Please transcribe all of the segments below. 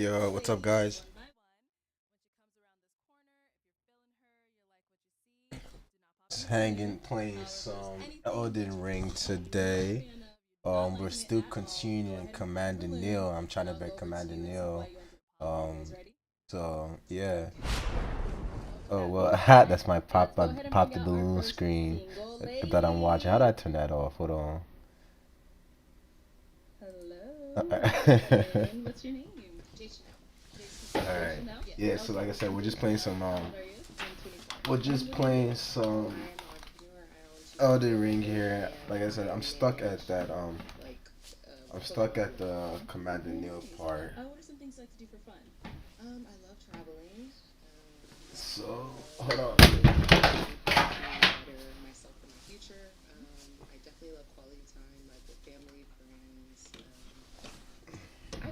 Yo, what's up, guys? Just hanging, playing some Elden Ring today. We're still continuing Commander Neil. I'm trying to bet Commander Neil. Um, so yeah. Oh well, that's my pop. I popped the balloon screen that I'm watching. How do I turn that off? Hold on. Hello. What's your name? All right. Yeah. So like I said, we're just playing some Elden Ring here. Like I said, I'm stuck at the Commander Neil part. What are some things you like to do for fun? I love traveling. So hold on. Better myself in the future. I definitely love quality time, like with family, friends.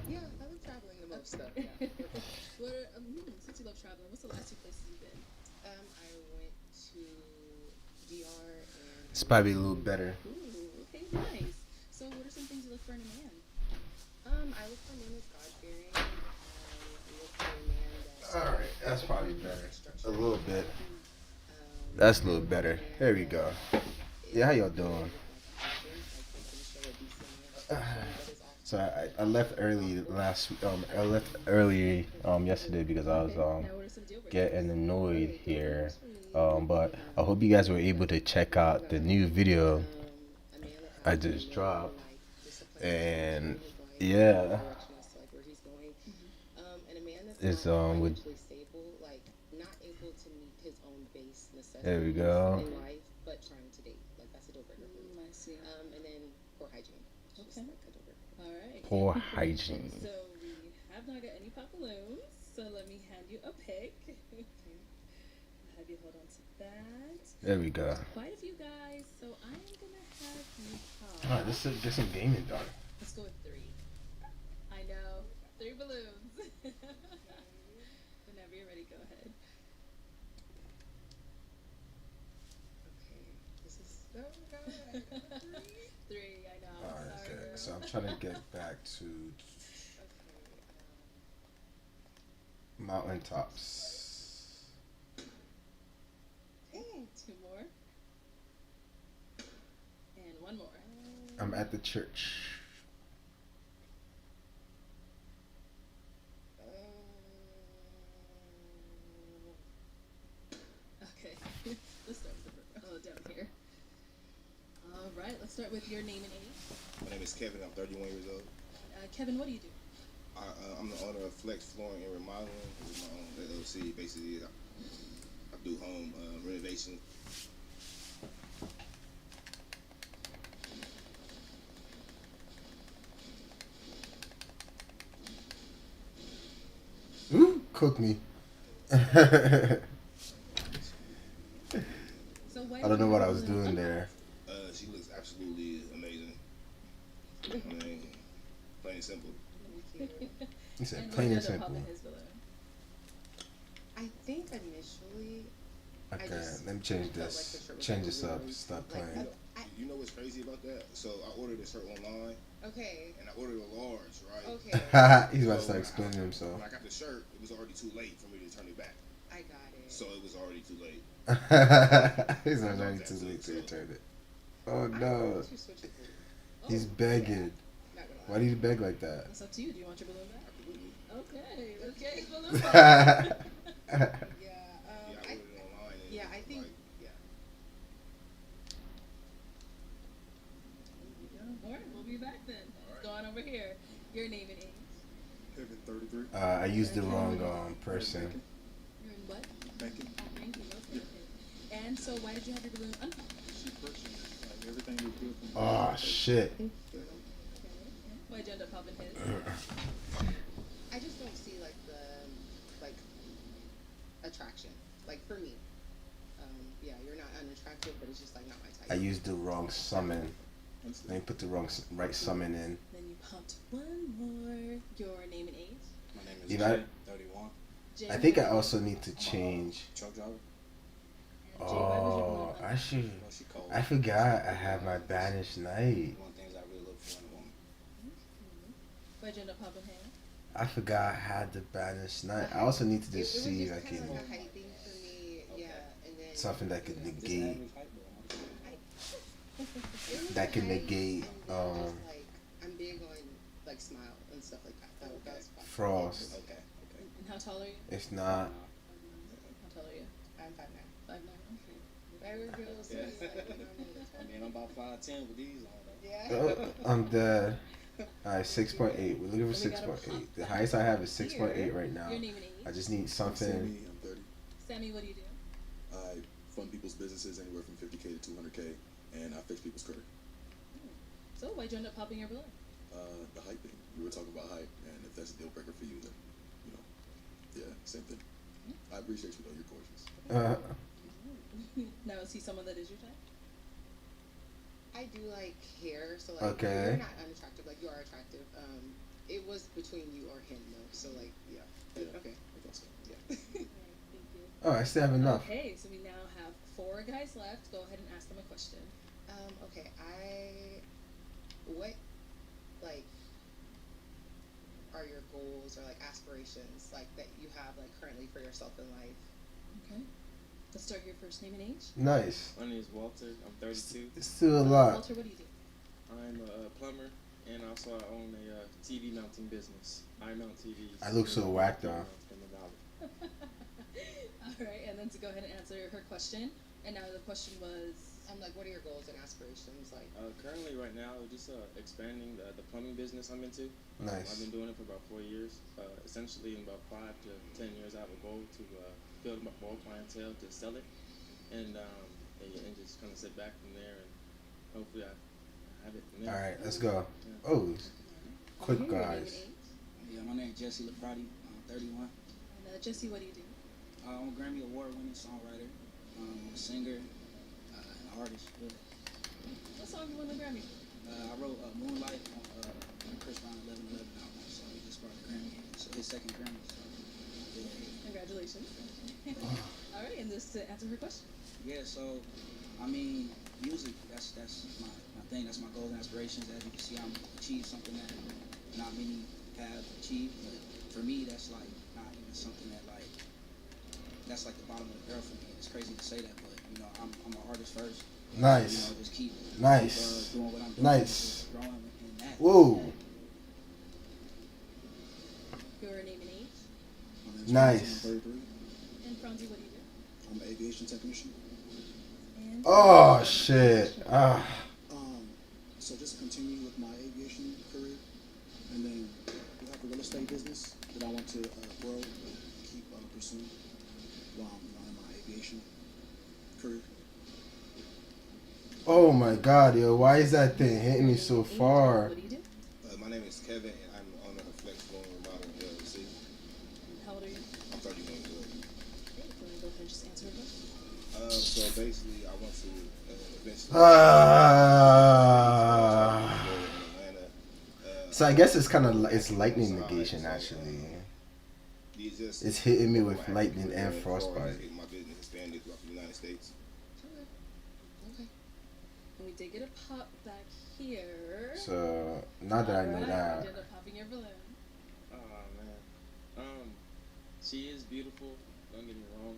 Yeah, I love traveling the most though. Yeah. Since you love traveling, what's the last two places you've been? I went to DR and It's probably a little better. Ooh, okay, nice. So what are some things you look for in a man? I look for a man that's God-fearing. I look for a man that's All right, that's probably better. A little bit. That's a little better. There we go. Yeah, how y'all doing? So I left early I left early yesterday because I was getting annoyed here. But I hope you guys were able to check out the new video I just dropped. And yeah, it's with there we go. in life, but trying to date. Like that's a deal breaker for me. I see. And then poor hygiene. It's okay. Just like a deal breaker. All right. Poor hygiene. So we have not got any pop balloons. So let me hand you a pick. Okay. I'll have you hold on to that. There we go. Quite a few guys. So I am gonna have you pop. Alright, let's get some gaming done. Let's go with 3. I know. 3 balloons. Whenever you're ready, go ahead. Oh god. 3, I know. Alright, Sorry, okay. girl. So I'm trying to get back to mountaintops. Okay, 2 more. And 1 more. I'm at the church. Okay. Let's start with down here. Alright, let's start with your name and age. My name is Kevin. I'm 31 years old. Kevin, what do you do? I'm the owner of Flex Flooring and Remodeling. With my own LLC. Basically, I do home renovation. Ooh, cook me. So I don't know what I was doing there. She looks absolutely amazing. I mean, plain and simple. He said plain and simple. I think initially. Okay, let me change this. Change this up. Stop playing. You know what's crazy about that? So I ordered a shirt online. Okay. And I ordered a large, right? Okay. He's about to start explaining When himself. I got the shirt, it was already too late for me to turn it back. I got it. So it was already too late. He's already too late to return it. Oh no. He's begging. Why do you beg like that? It's up to you. Do you want your balloon back? Okay. Let's get his balloon back. I think. All right, we'll be back then. Right. Go on over here. Your name and age. Kevin, 33. I used the wrong person. You're in what? Thank you. Thank you. Okay. And so, why did you have your balloon unpopped? She purchased like everything we could. Oh shit. Okay. Why'd you end up popping his? I just don't see like the attraction. Like for me. Yeah, you're not unattractive, but it's just like not my type. I used the wrong summon. Let me put the right summon in. Then you popped 1 more. Your name and age? My name is You Jay, know, 31. I think I also need to change. Truck driver. Oh, I should. I forgot I have my banished knight. One of the things I really look for in a woman. Why'd you end up popping him? I forgot I had the banish night. I also need to It just was see if just I kind of can like a height thing for me, yeah. And then something that could Just negate average height though. I, it was that a can height, negate and then just like I'm big on like smile and stuff like that. That was fun. frost. Okay. And how tall are you? It's not. How tall are you? I'm 5'9". 5'9". Okay. Better girls, so it's like, you know, that's I fine. mean, I'm about 5'10" with these on though. Yeah. I'm dead. Alright, 6.8. We're looking for So we gotta 6.8. pop The that highest I have is 6.8 here. right now. Your name and age. I just need I'm something. Sammy, I'm 30. Sammy, what do you do? I fund people's businesses anywhere from 50K to 200K, and I fix people's credit. So why'd you end up popping your balloon? The hype thing. We were talking about hype, and if that's a deal breaker for you, then, you know, yeah, same thing. I appreciate you though, you're gorgeous. Now is he someone that is your type? I do like hair, so like Okay. you're not unattractive, like you are attractive. It was between you or him though, so like yeah. Yeah. Okay. I thought so. Yeah. Thank you. Oh, I still have enough. Okay, so we now have 4 guys left. Go ahead and ask them a question. Okay, what, like, are your goals or, like, aspirations, like, that you have, like, currently for yourself in life? Okay. Let's start your first name and age. Nice. My name is Walter. I'm 32. It's still a lot. Walter, what do you do? I'm a plumber, and also I own a TV mounting business. I mount TVs. I look so whacked off. Alright, and then to go ahead and answer her question. And now the question was, Like, what are your goals and aspirations, like? Currently, right now, just expanding the plumbing business I'm into. I've Nice. been doing it for about 4 years. Essentially, in about 5 to 10 years, I have a goal to build more clientele to sell it, and just kind of sit back from there, and hopefully I have it from there. Alright, let's go. Oh, quick your name and guys. age. Yeah, my name is Jesse Lafrati. I'm 31. And Jesse, what do you do? I'm a Grammy Award-winning songwriter. I'm a singer and an artist. Really. What song you won the Grammy? I wrote Moonlight on Chris Brown 1111 album, so he just brought the Grammy. So his second Grammy. So, yeah. Congratulations. Alright, and this to answer her question. Yeah, so I mean, music. That's my thing. That's my goals and aspirations. As you can see, I'm achieved something that not many have achieved. But for me, that's like not even something that like that's like the bottom of the barrel for me. It's crazy to say that, but you know, I'm an artist first. Nice. You know, just keep Nice. doing what I'm doing. Nice. Just growing in that. Whoa. Your name and age. My name's Nice. Francis, I'm 33. And Franzi, what do you do? I'm an aviation technician. And Oh shit. Ah. So just to continue with my aviation career, and then we have a real estate business that I want to grow and keep pursuing while I'm in my aviation career. Oh my god, yo, why is that thing hitting me so far? What do you do? My name is Kevin, and I'm the owner of Flex Flooring Remodeling LLC. How old are you? I'm 31 years old. Okay, so go ahead and just answer her question. So basically, I want to eventually Ah. go in Atlanta. So I guess it's kind of it's lightning negation actually. It's hitting me with lightning and frostbite. My business expanded throughout the United States. Okay. And we did get a pop back here. So now that I know Alright, that, we ended up popping your balloon. Oh man, she is beautiful. Don't get me wrong.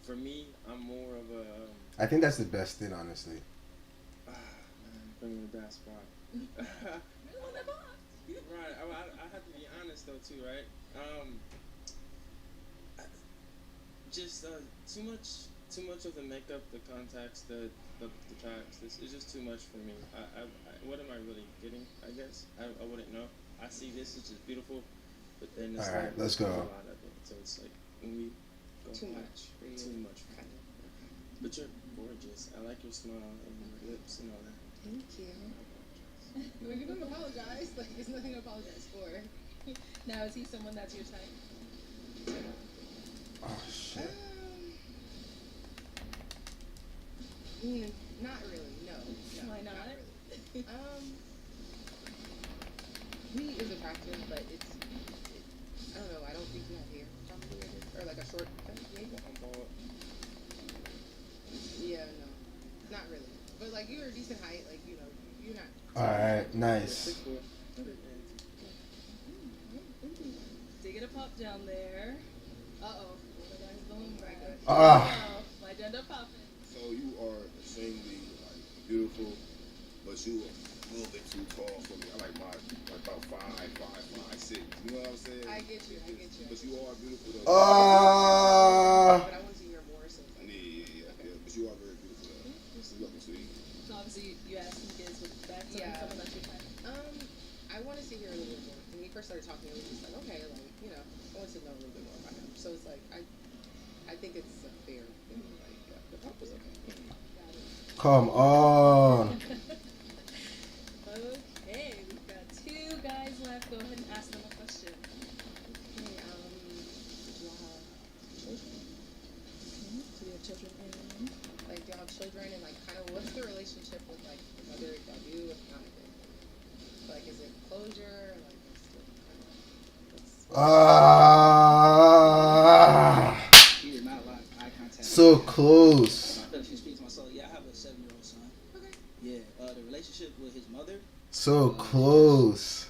For me, I'm more of a I think that's the best thing, honestly. man, put me in a bad spot. You're the one that popped. Right, I have to be honest though too, right? Just too much of the makeup, the contacts, the tracks. This is just too much for me. What am I really getting? I guess I wouldn't know. I see this is just beautiful, but then it's Alright, like let's there's go. a lot of it. So it's like when we go Too back, much for you. too much for me. But you're gorgeous. I like your smile and your lips and all that. Thank you. Well, you don't apologize. Like, there's nothing to apologize for. Now, is he someone that's your type? Oh shit. Not really. No. Why not? Really. He is attractive, but I don't know. I don't think he had hair, probably, or like a short cut, maybe. I'm bald. Yeah, no, not really. But like, you're a decent height. Like, you know, you're not. Alright, nice. 6'4". down there. Uh-oh. The guy's going right. Ah. My gender popping. So you are extremely like beautiful, but you a little bit too tall for me. I like my like about 5'6". You know what I'm saying? I get you. But you are beautiful though. But I wanted to hear more, so it's like. Yeah. But you are very beautiful though. You looking sweet. So obviously you asked some kids with back to Yeah. someone that you had. I want to see her a little bit more. When we first started talking, it was just like, okay, like, you know, I want to know a little bit more about him. So it's like, I think it's a fair thing. Like, yeah, the pop was okay. Got it. Come on. Okay, we've got 2 guys left. Go ahead and ask them a question. Okay, do y'all have children? Okay, so we have children and Like, do y'all have children? And, like, kind of what's the relationship with, like, whether y'all do, if not, like, is it closure? Like, what's the kind of, She did not like eye contact. So close. I feel like she speaks to myself. Yeah, I have a 7-year-old son. Okay. Yeah, the relationship with his mother. So close.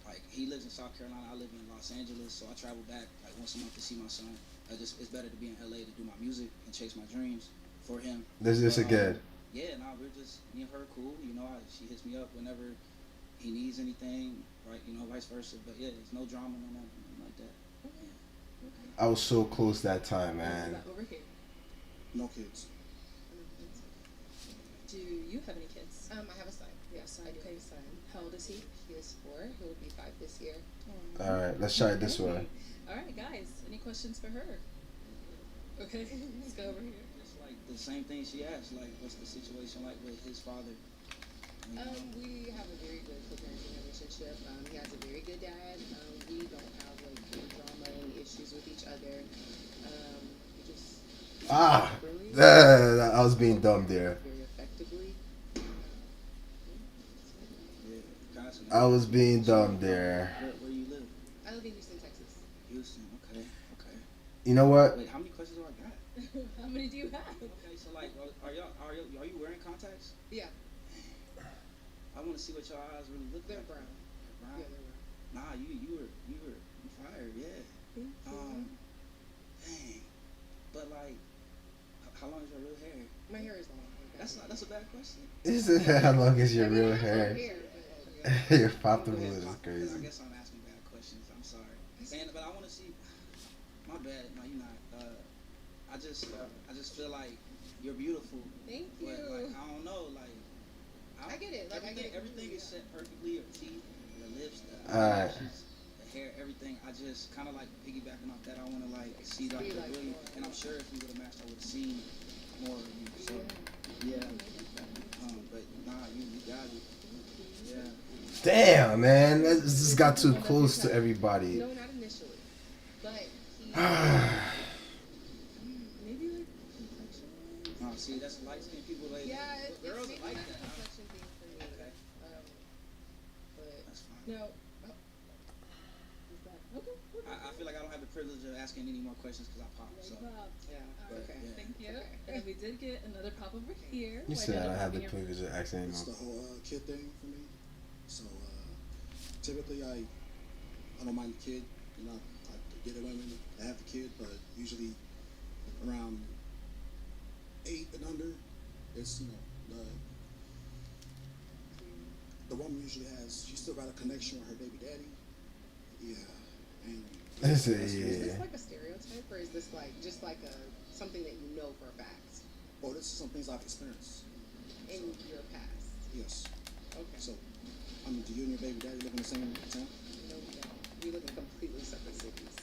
Like he lives in South Carolina, I live in Los Angeles, so I travel back like once a month to see my son. It's better to be in LA to do my music and chase my dreams for him. There's this again. Yeah, we're just me and her cool. You know, she hits me up whenever he needs anything, right? You know, vice versa. But yeah, there's no drama, nothing like that. Yeah. I was so close that time, man. over here. No kids. Do you have any kids? I have a son. Yes, I do have a son. How old is he? He is 4. He will be 5 this year. All right, let's try it this way. All right, guys. Any questions for her? Okay, let's go over here. It's like the same thing she asked. Like, what's the situation like with his father? We have a very good co-parenting relationship. He has a very good dad. We don't have like any drama, any issues with each other. We just I was being dumb there. very effectively. I was being dumb there. Where you live? I live in Houston, Texas. Houston. Okay. You know what? Wait, how many questions do I got? How many do you have? Okay, so like, are you wearing contacts? Yeah, I want to see what your eyes really look they're like. brown. Brown? Yeah, they're brown. Nah, you were fired, yeah. Dang. But like, how long is your real hair? My hair is long. That's a bad question. Is it how long is your I mean, real I have hair? long but, Your father Okay, is I crazy. guess I'm asking bad questions. I'm sorry. But I want to see. My bad. No, you're not. I just feel like you're beautiful. Thank you. But like, I don't know. Like, I get it. Like, everything is set perfectly. Your teeth, your lips, the Alright. eyelashes, the hair, everything. I just kind of like piggybacking off that. I want to like see like the really. And I'm sure if we would have matched, I would have seen more of you. So yeah. But nah, you got it. Yeah. Damn, man, this just got too close to everybody. No, not initially. But he. Maybe like complexion. See, that's light skinned people like Yeah, girls it's are like maybe that. a complexion thing for me. Okay. But That's fine. no. Okay. I feel like I don't have the privilege of asking any more questions because I popped. So. Yeah. But, Okay. yeah. Thank you. Okay. And we did get another pop over here. You Why said don't I have the have privilege of asking It's the anyone. whole kid thing for me. So typically I don't mind the kid. You know, I get the women that have the kid, but usually around 8 and under, it's the woman usually she's still got a connection with her baby daddy. Yeah, and Is Is it? this like a stereotype, or is this like just like something that you know for a fact oh, this is some things I've experienced. in your past? Yes. Okay. So, I mean, do you and your baby daddy live in the same town? No, we don't. We live in completely separate cities.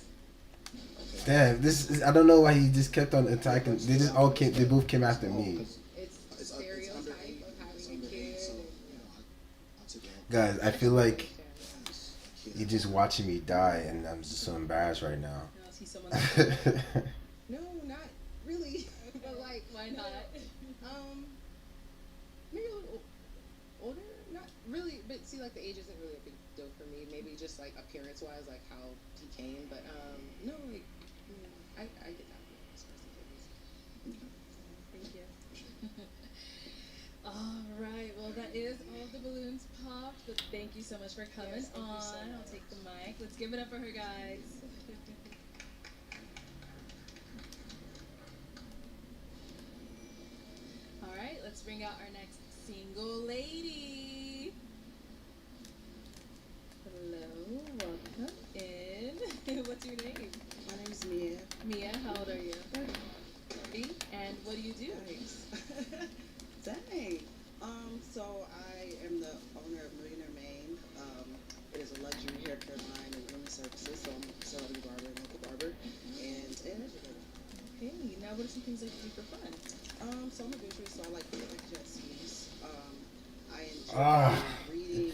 Okay. Damn, I don't know why he just kept on attacking. They both came after me. It's It's stereotype under of 8. It's having a under 8, kid. so I'll take it out. Guys, I feel like Kid. you're just watching me die, and I'm just so embarrassed right now. Now see someone else. No, not really. But like, Why not? Maybe a little older. Not really, but see, like the age isn't really a big deal for me. Maybe just like appearance-wise, like how he came. But no, like I get that. Thank you. All right. Well, that is all of the balloons popped. But thank you so much for coming Yes, thank you on. so I'll much. take the mic. Let's give it up for her, guys. All right. Let's bring out our next single lady. Hello. Welcome in. What's your name? My name is Mia. Mia. How old are you? 30. And what do you do? Nice. Dang. So I am the owner of Millionaire Maine. It is a luxury hair care line and grooming services. So I'm a celebrity barber and local barber and an educator. Okay. Now, what are some things that you do for fun? So I'm a adventurous, so I like jet skis. I enjoy Ah. reading.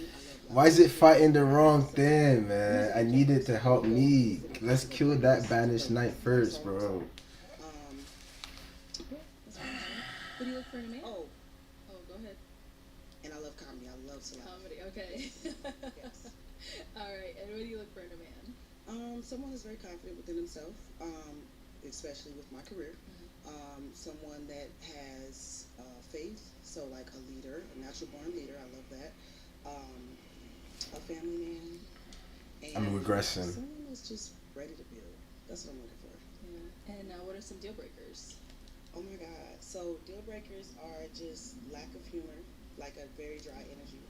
Why is it fighting the wrong thing, man? I need it to help me. Let's kill that banished knight first, bro. Um, Yeah, that's fine. What do you look for in a man? oh, Go ahead. and I love comedy. I love to laugh. Comedy. Okay. Yes. All right. And what do you look for in a man? Someone who's very confident within himself, especially with my career. Someone that has faith, so like a leader, a natural born leader. I love that. A family man. And I'm regressing. someone that's just ready to build. That's what I'm looking for. Yeah. And what are some deal breakers? Oh my God. So deal breakers are just lack of humor, like a very dry energy.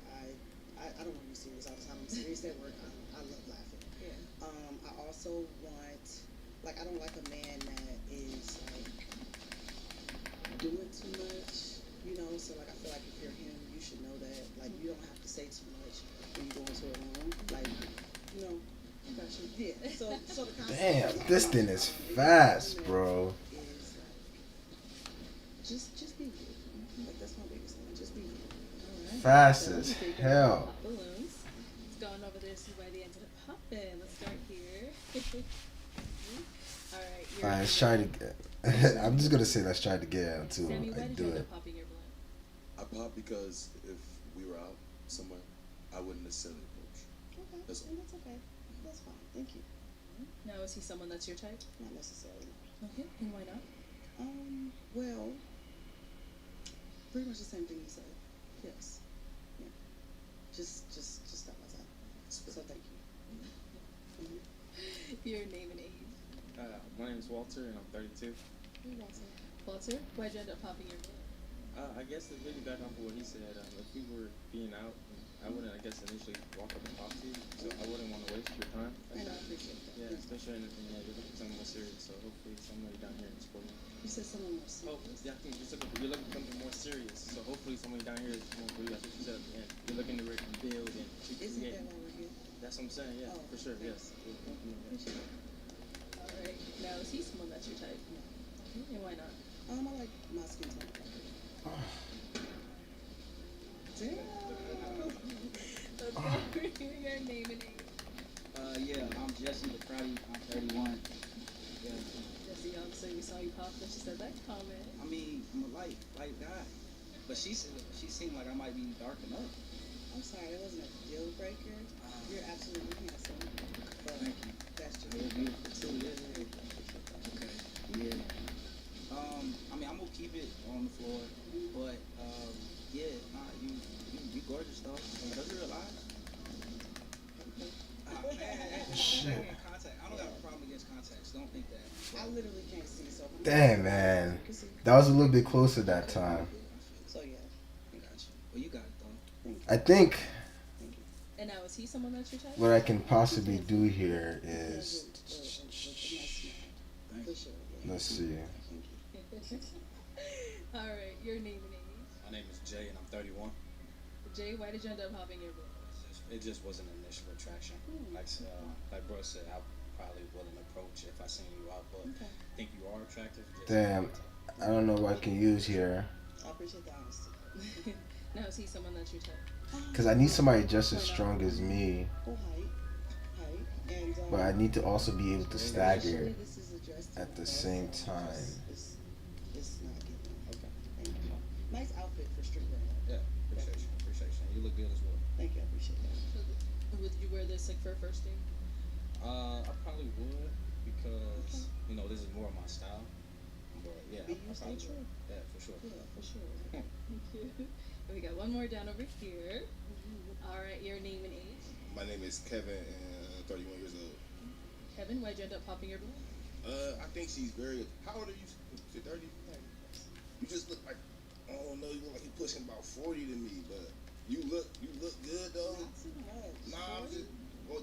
I don't want to be serious all the time. I'm serious at work. I love laughing. Yeah. I also want, like, I don't like a man that is like doing too much, you know. So like, I feel like if you're him, you should know that. Like, you don't have to say too much when you go into a room. Like, you know. Yeah. So the concept Damn, is- this thing is fast, bro. Is like, just be you. Like, that's my biggest thing. Just be you. All right. Fast So as we're gonna hell. pop balloons. Let's go on over there, see why they ended up popping. Let's start here. All right. You're Alright, let's try to get. I'm just gonna say let's try to get it until Sammy, why I did do you end it. up popping your balloon? I pop because if we were out somewhere, I wouldn't necessarily approach. Okay. That's- And that's okay. That's fine. Thank you. Now, is he someone that's your type? Not necessarily. Okay. And why not? Well, pretty much the same thing you said. Yes. Yeah. Just not my time. So thank you. Your name and age. My name is Walter, and I'm 32. Walter, why'd you end up popping your balloon? I guess to really back off of what he said, if we were being out, I wouldn't, I guess, initially walk up and talk to you, so I wouldn't want to waste your time. And I appreciate that. Yeah, especially anything, yeah, you're looking for something more serious, so hopefully somebody down here is for me. You said someone more Oh, serious. yeah, I think you're looking for something more serious, so hopefully somebody down here is more for you. That's what you said at the end. You're looking to build and to Isn't create. that why we're here? That's what I'm saying, yeah, Oh, for sure, thank yes. you. Appreciate it. All right. Now, is he someone that's your type? Okay. And why not? I like my skin tone. Damn. Let's go for your name and age. Yeah, I'm Jesse the Crowdy. I'm 31. Yeah, Jesse, obviously we saw you pop, but she said that comment. I mean, I'm a light guy. But she seemed like I might be dark enough. I'm sorry, that wasn't a deal breaker. You're absolutely handsome. But Thank you. that's just You're beautiful too. Yeah. Okay. Yeah. I mean, I'm gonna keep it on the floor, but yeah, nah, you gorgeous though. Does it real eyes? Man, Shit. contact. I don't got a problem against contacts. Don't think that. I literally can't see, so if I'm Damn, man. That was a little bit closer that time. So yeah, I got you. Well, you got it though. I think And now, is he someone that's your type? what I can possibly do here It is, was a nice smile. For sure. Yeah. let's see. All right. Your name and age. My name is Jay and I'm 31. Jay, why did you end up popping your balloon? It just wasn't an initial attraction. Like bro said, I probably wouldn't approach if I seen you out, but Okay. I think you are attractive. Just Damn, I don't know what I can use here. I appreciate the honesty. Now, is he someone that's your type? Cause I need somebody just as strong as me, Oh, height. And but I need to also be able to stagger initially this is addressed to at the both. same time. It's not getting Okay. Thank you. Nice outfit for street wear. Yeah, appreciate you. You look good as well. Thank you. I appreciate that. Would you wear this like for a first date? I probably would because you know this is more of my style. But yeah, Be you, stay true. Yeah, for sure. Yeah, for sure. Thank you. And we got one more down over here. All right, your name and age. My name is Kevin, and I'm 31 years old. Kevin, why'd you end up popping your balloon? I think she's very. How old are you? Is it 30? You just look like, I don't know, you look like you're pushing about 40 to me, but you look good though. Not too much. Nah, I'm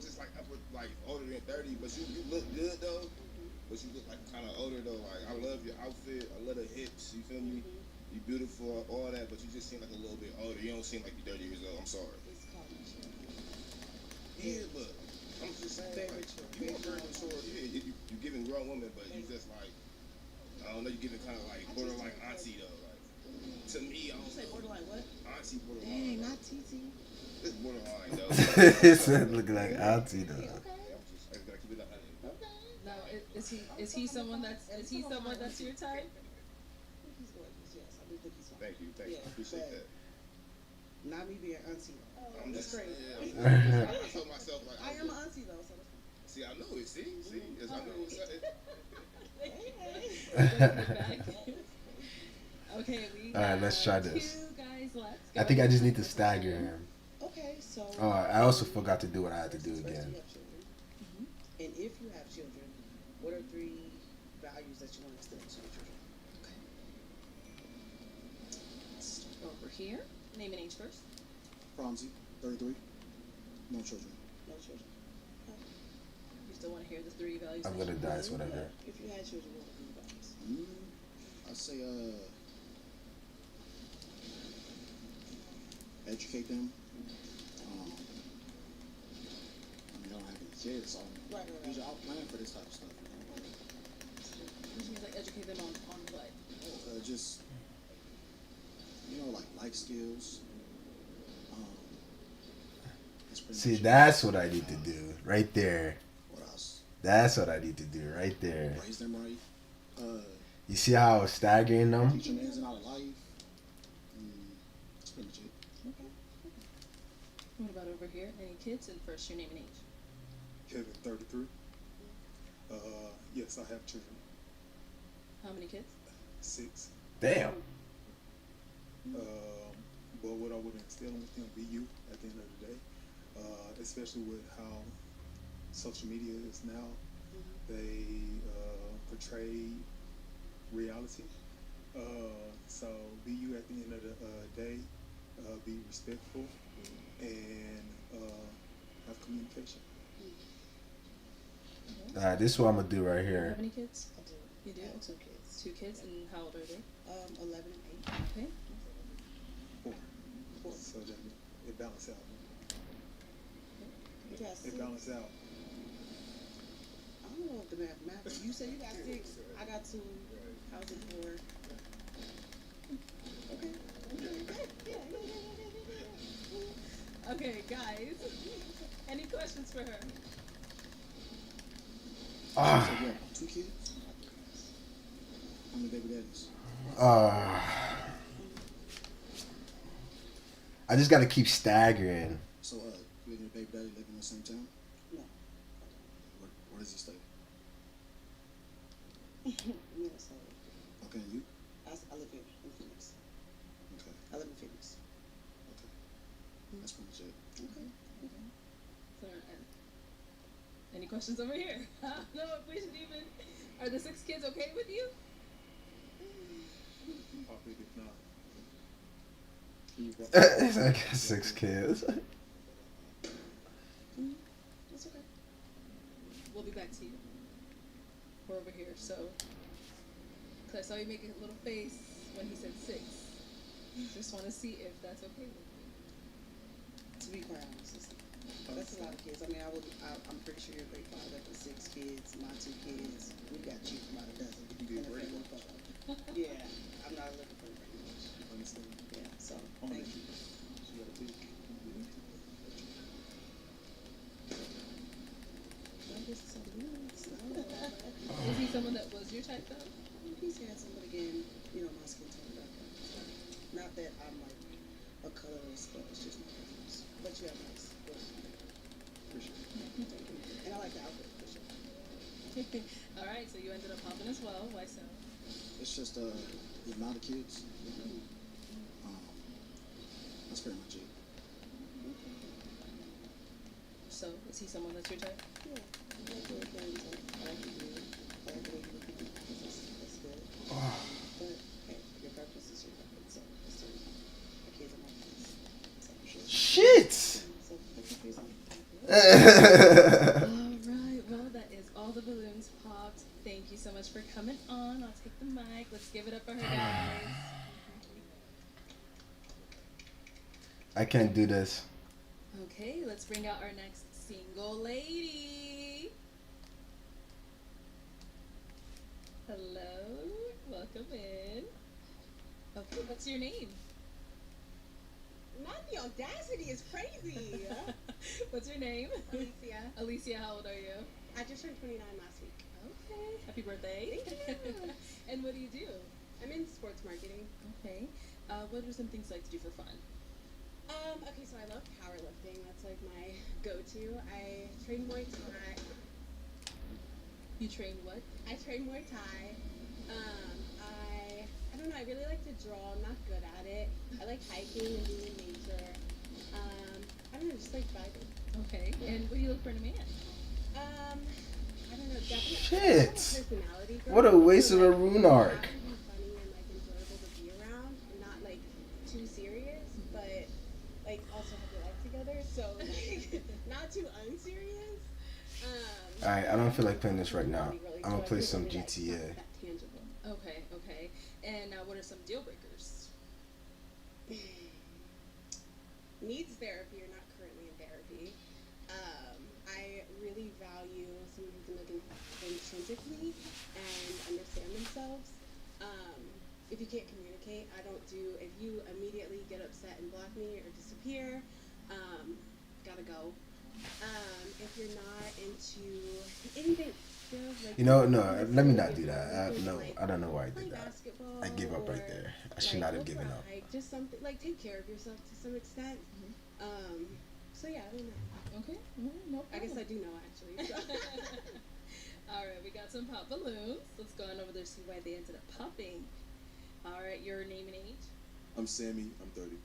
just like upper, like older than 30, but you look good though. But you look like kind of older though. Like I love your outfit, I love the hips. You feel me? You beautiful, all that, but you just seem like a little bit older. You don't seem like you're 30 years old. I'm sorry. It's college. Yeah, but I'm just saying, Very like, true. you are very mature. Yeah, you're giving grown woman, but you just like, I don't know, you're giving kind of like borderline auntie though. Like to me, I don't You say know. borderline what? Auntie borderline. Dang, not TT. It's borderline though. It said look like auntie though. Yeah, I just gotta keep it up. Now, is he someone that's your type? I think he's gorgeous, yes. I do think he's fine. Thank you, Yeah, I appreciate but that. Not me being auntie. I'm That's just crazy. I told myself like I am an auntie though, so that's fine. See, I know it. See, yes, I know it's. Okay, we Alright, let's try have this. 2 guys left. I think I just need to stagger him. Okay, so. Oh, I also forgot to do what I had to do First, do again. you have children? And if you have children, what are 3 values that you want to instill into your children? Over here. Name and age first. Pronzi, 33. No children. No children. You still want to hear the 3 values? I'm gonna die, it's whatever. If you had children, what would be the values? I say educate them. I don't have any kids, so Right. usually I'll plan for this type of stuff. Which means like educate them on what? Just like life skills. That's pretty See, much it. that's what I need to do right there. What else? That's what I need to do right there. Raise them right. You see how I was staggering them? Teach them ins and out of life. That's pretty much it. Okay. What about over here? Any kids? And first, your name and age. Kevin, 33. Yes, I have children. How many kids? 6. Damn. But what I would instill with them, be you at the end of the day. Especially with how social media is now. They portray reality. So be you at the end of the day. Be respectful and have communication. Alright, this is what I'm gonna do right Do you here. have any kids? I do. You do? I have 2 kids. 2 kids, and how old are they? 11 and 8. Okay. 4. 4. So that it balances out. You got 6. It balances out. I don't know if the math. You said you got 6. I got 2. How's it 4? Okay. Okay, guys. Any questions for her? Ah. So yeah, 2 kids. How many baby daddies? I just gotta keep staggering. So you and your baby daddy live in the same town? No. Where does he stay? Minnesota. Okay, and you? I live here in Phoenix. Okay. I live in Phoenix. Okay. That's pretty much it. Okay. So, any questions over here? I don't know if we should even. Are the 6 kids okay with you? Probably if not. I got 6 kids. That's okay. We'll be back to you. We're over here, so. Cause I saw you making a little face when he said 6. Just want to see if that's okay with you. To be quite honest, that's a lot of kids. I mean, I'm pretty sure you're a great father for 6 kids. My 2 kids, we got you about a dozen. You can be a in a great family photo. Yeah, I'm not looking for very much. Understand? Yeah, so Only thank you. she got a big. I guess it's something else. I don't know. Is he someone that was your type though? He's handsome, but again, my skin tone background. Not that I'm like a colorist, but it's just my preference. But you have nice. Appreciate it. And I like the outfit for sure. All right, so you ended up popping as well. Why so? It's just the amount of kids. That's pretty much it. So, is he someone that's your type? Yeah. I like your friends. I like the view. I like the way you look at people. That's good. But hey, your preference is your preference. So it's totally fine. My kids are my kids. So sure. Shit! So that's your reason. Alright, well, that is all the balloons popped. Thank you so much for coming on. I'll take the mic. Let's give it up for her, guys. I can't do this. Okay, let's bring out our next single lady. Hello, welcome in. Okay, what's your name? Not the audacity is crazy. What's your name? Alicia. Alicia, how old are you? I just turned 29 last week. Okay, happy birthday. Thank you. And what do you do? I'm in sports marketing. Okay, what are some things you like to do for fun? Okay, so I love powerlifting. That's like my go-to. I train Muay Thai. You train what? I train Muay Thai. I don't know. I really like to draw. I'm not good at it. I like hiking and being in nature. I don't know, just like vibing. Okay, and what do you look for in a man? I don't know. Definitely. Shit. Personality. What a waste of a rune arc. Have to be funny and like enjoyable to be around, and not like too serious, but like also have your life together. So like not too unserious. Alright, I don't feel like playing this right now. Really, I'm gonna so play I some feel like GTA. That tangible. Okay, okay. And what are some deal breakers? Needs therapy or not currently in therapy. I really value someone who can look intrinsically and understand themselves. If you can't communicate, I don't do. If you immediately get upset and block me or disappear, gotta go. If you're not into anything, like You know, no, let me not do that. No, I don't know why I play did that. basketball I gave up right or, there. I should not have go for given a up. hike, just something like take care of yourself to some extent. So yeah, I don't know. Okay, no problem. I guess I do know actually. So. Alright, we got some pop balloons. Let's go on over there and see why they ended up popping. Alright, your name and age? I'm Sammy. I'm 30.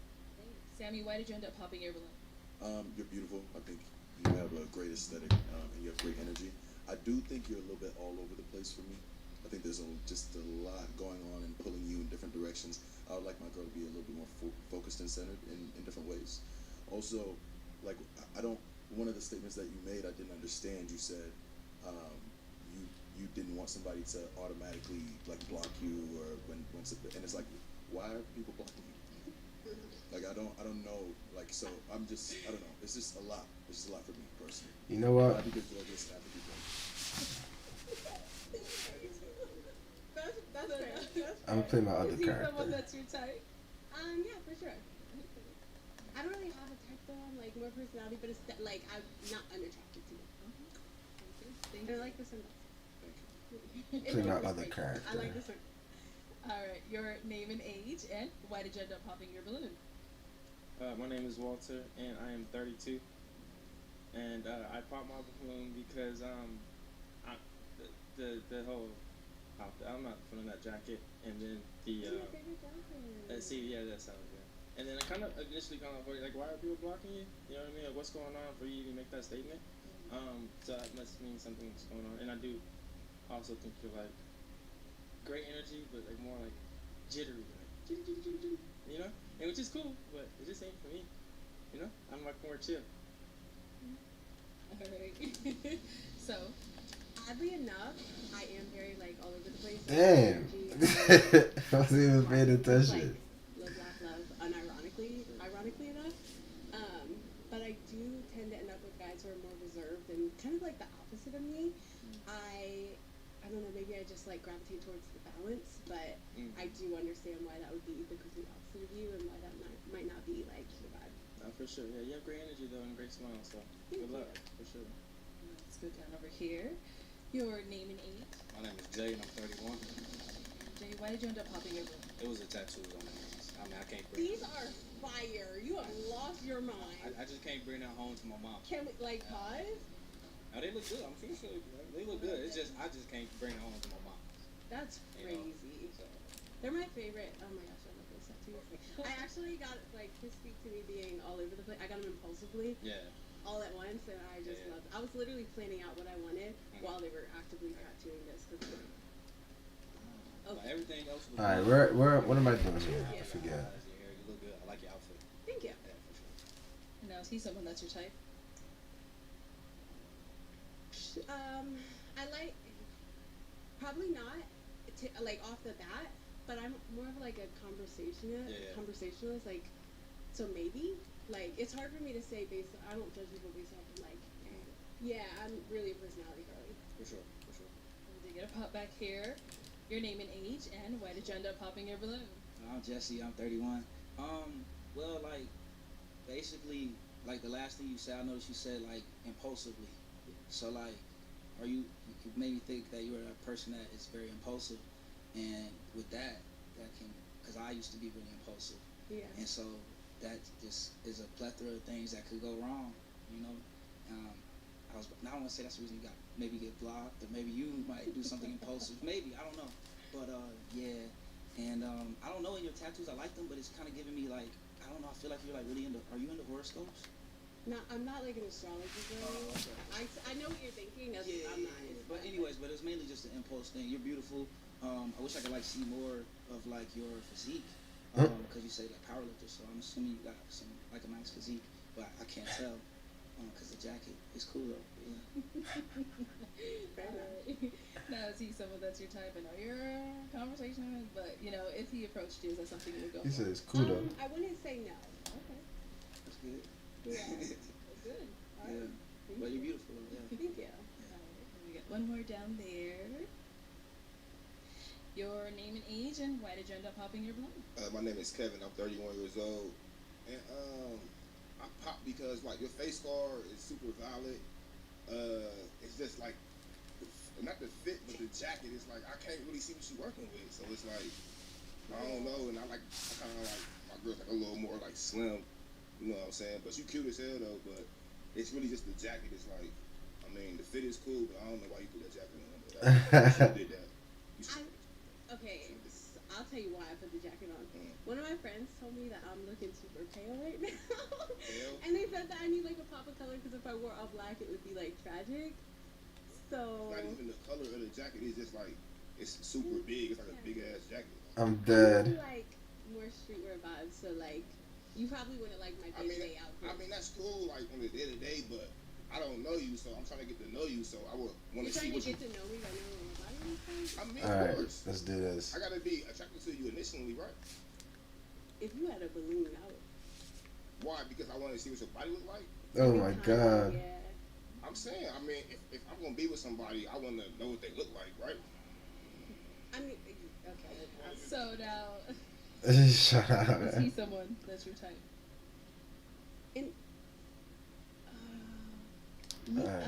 Sammy, why did you end up popping your balloon? You're beautiful. I think you have a great aesthetic and you have great energy. I do think you're a little bit all over the place for me. I think there's just a lot going on and pulling you in different directions. I would like my girl to be a little bit more focused and centered in different ways. Also, like one of the statements that you made, I didn't understand. You said you didn't want somebody to automatically like block you or and it's like, why are people blocking you? Like I don't know. Like so, I don't know. It's just a lot. It's just a lot for me personally. You know what? I think it's gorgeous. I think That's fair. That's I'm gonna play my other Is he someone character. that's your type? Yeah, for sure. I don't really have a type though. I'm like more personality, but it's like I'm not unattracted to it. Thank And I you. like this one. Play my other character. I like this one. Alright, your name and age, and why did you end up popping your balloon? My name is Walter, and I am 32. And I popped my balloon because the whole outfit. I'm not feeling that jacket, and then that sounds good. And then I kind of initially avoided, like, why are people blocking you? You know what I mean? Like, what's going on for you to make that statement? So that must mean something's going on. And I do also think you're like great energy, but like more like jittery, like jittery, you know? And which is cool, but it just ain't for me. You know? I'm like more chill. Alright. So, Oddly enough, I am very like all over the place. Damn. I wasn't even paying attention. Like, love, ironically enough. But I do tend to end up with guys who are more reserved and kind of like the opposite of me. I don't know, maybe I just like gravitate towards the balance, but I do understand why that would be the complete opposite of you and why that might not be like your vibe. For sure. Yeah, you have great energy though and great smile, so good luck, for sure. let's go down over here. Your name and age? My name is Jay and I'm 31. Jay, why did you end up popping your balloon? It was the tattoos on the hands. I mean, I can't bring These are fire. You have lost your mind. I just can't bring that home to my mom. Can we like pause? Now they look good. I'm sure they look good. It's just I just can't bring it home to my mom. That's You know, crazy. so. They're my favorite. Oh my gosh, I love those tattoos. I actually got like to speak to me being all over the place. I got them impulsively, Yeah. all at once, and I just Yeah. loved. I was literally planning out what I wanted while they were actively tattooing this. But everything else was All right, good. what am I doing here? I Yeah. forget. Your hair, you look good. I like your outfit. Thank you. Yeah, for sure. Now, is he someone that's your type? I like probably not like off the bat, but I'm more of like a conversationalist. Like, so maybe like it's hard for me to say based. I don't judge people based off of like. Yeah, I'm really a personality girly. For sure, for sure. To get a pop back here, your name and age, and why did you end up popping your balloon? I'm Jesse. I'm 31. Well, like, basically, like the last thing you said, I noticed you said like impulsively. So like, you made me think that you're a person that is very impulsive, and with that can, because I used to be really impulsive. Yeah. And so that just is a plethora of things that could go wrong, you know. I don't want to say that's the reason you maybe get blocked, or maybe you might do something impulsive. Maybe, I don't know. But yeah, and I don't know, in your tattoos I like them, but it's kind of giving me like, I don't know, I feel like you're like really are you into horoscopes? No, I'm not like an astrologer girl. Okay. I know what you're thinking. That's Yeah, I'm not. But anyways, but it's mainly just an impulse thing. You're beautiful. I wish I could like see more of like your physique, because you say like powerlifter, so I'm assuming you got some like a nice physique, but I can't tell because the jacket is cool though. Yeah. Now, is he someone that's your type? I know you're a conversationalist, but you know, if he approached you, is that something you would go He for? said it's cool though. I wouldn't say no. Okay, That's good. Yeah. good. All right. Yeah. But you're beautiful. Yeah. Thank you. All right, we got one more down there. Your name and age, and why did you end up popping your balloon? My name is Kevin. I'm 31 years old, and I pop because like your face scar is super valid. It's just like not the fit, but the jacket is like I can't really see what you're working with. So it's like I don't know, and I kind of like my girl's like a little more like slim, you know what I'm saying? But you cute as hell though. But it's really just the jacket. It's like I mean the fit is cool, but I don't know why you put that jacket on. But you should did that. Okay, I'll tell you why I put the jacket on. One of my friends told me that I'm looking super pale right now, and they said that I need like a pop of color because if I wore all black, it would be like tragic. So. Not even the color of the jacket. It's just like it's super big. It's like a big ass jacket. I'm dead. Like more streetwear vibes, so like you probably wouldn't like my day-to-day outfit. I mean that's cool, like on the day-to-day, but I don't know you, so I'm trying to get to know you. So I would want to see what you. You're trying to get to know me by knowing my body type? I mean, All right, of course. let's do this. I gotta be attracted to you initially, right? If you had a balloon, I would. Why? Because I want to see what your body look like. Oh my god. Yeah. I'm saying, I mean, if I'm gonna be with somebody, I want to know what they look like, right? I mean, okay. So now, Shut up. is he someone that's your type? Alright.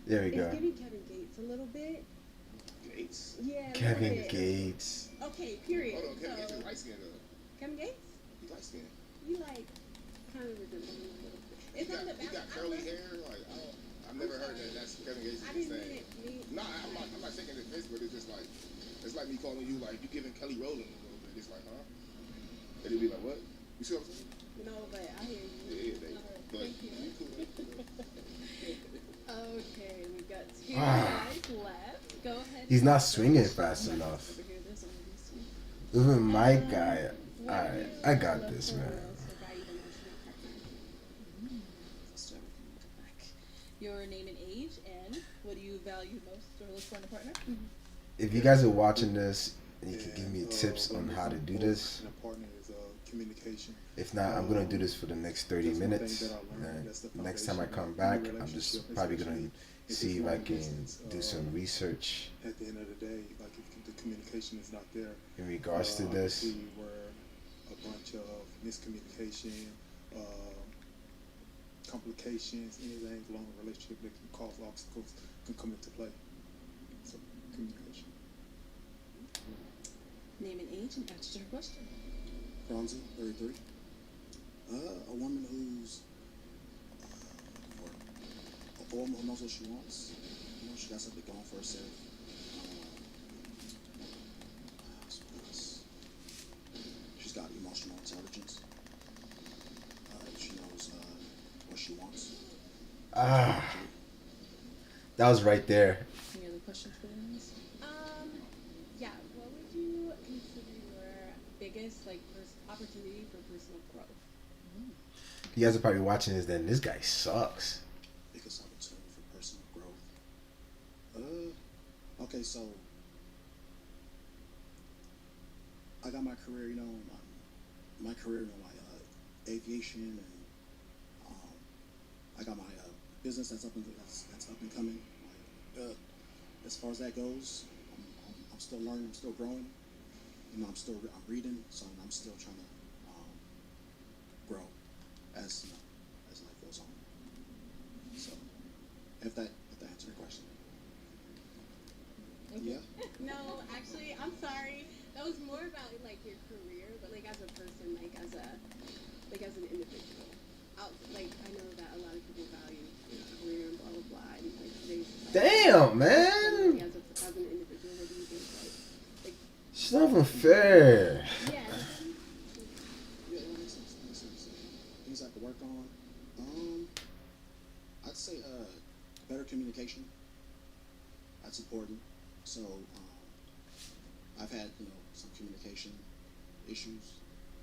There we It's go. giving Kevin Gates a little bit. Gates. Yeah. Kevin Gates. Okay. Period. Hold on, Kevin Gates So, is light skinned though. Kevin Gates? He's light skinned. You like kind of resemble him a little bit. It's not the He got curly hair. Like I've never heard that. That's Kevin Gates I is didn't saying. mean it. No, I'm not taking it face, but it's just like it's like me calling you like you giving Kelly Rowland a little bit. It's like, huh? And it'd be like, what? You see what I'm saying? No, but I hear you. Yeah, but Thank you. you cool. Okay, we've got two guys left. Go ahead. He's not swinging fast enough. Over here, there's one of these two. Even my guy. Alright, I got this, man. Let's start with you. Go back. Your name and age, and what do you value most or look for in a partner? If you guys are watching this and you can give me tips on how to do this, And a partner is communication. if not, I'm gonna do this for the next 30 minutes. And next time I come back, I'm just probably gonna see if I can do some research At the end of the day, like if the communication is not there, in regards to I can this. see where a bunch of miscommunication, complications, anything along the relationship that can cause obstacles can come into play. So communication. Name and age and answer to her question. Bronzy, Erdree. A woman who's a woman who knows what she wants. You know, she got something going for herself. she wants. Ah, that was right there. Any other questions for them? Yeah. What would you consider your biggest opportunity for personal growth? You guys are probably watching this. Then this guy sucks. Biggest opportunity for personal growth. Okay, so I got my career, my career, my aviation, and I got my business that's up and coming. As far as that goes, I'm still learning, I'm still growing. I'm reading, so I'm still trying to grow as life goes on. So, if that answers your question. Yeah. No, actually, I'm sorry. That was more about like your career, but like as a person, as an individual. I know that a lot of people value your career and blah blah blah, and like today's society. Damn, man. As an individual, what do you think? Like It's not even fair. yeah. Yeah, that makes sense. Things I have to work on. I'd say better communication. That's important. So I've had some communication issues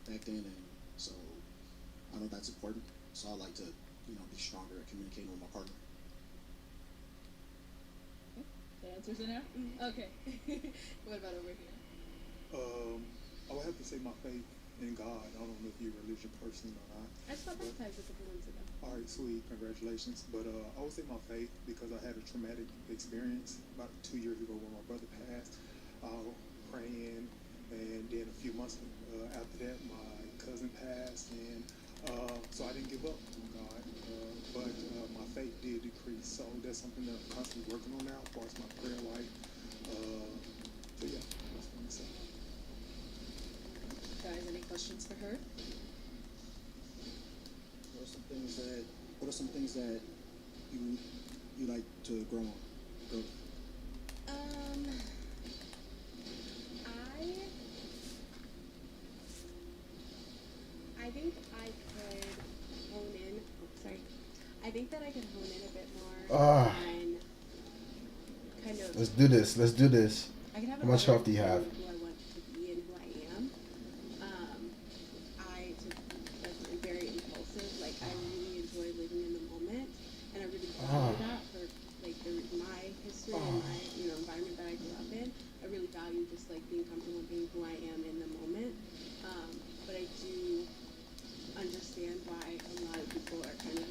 back then, and so I know that's important. So I like to be stronger at communicating with my partner. That answers it now? Okay. What about over here? I would have to say my faith in God. I don't know if you're a religious person or not. I just got baptized a couple months ago. All right, sweet, congratulations. But I would say my faith because I had a traumatic experience about 2 years ago when my brother passed. Praying, and then a few months after that, my cousin passed, and so I didn't give up on God. But my faith did decrease, so that's something that I'm constantly working on now as far as my prayer life. So yeah, that's what I'm saying. Guys, any questions for her? What are some things that you like to grow on? I think I could hone in. I think that I could hone in a bit more on kind of. Let's do this. I can have How much health do you have? Who I want to be and who I am. I'm very impulsive. Like I really enjoy living in the moment, and I really value that for my history and my environment that I grew up in. I really value just being comfortable being who I am in the moment. But I do understand why a lot of people are kind of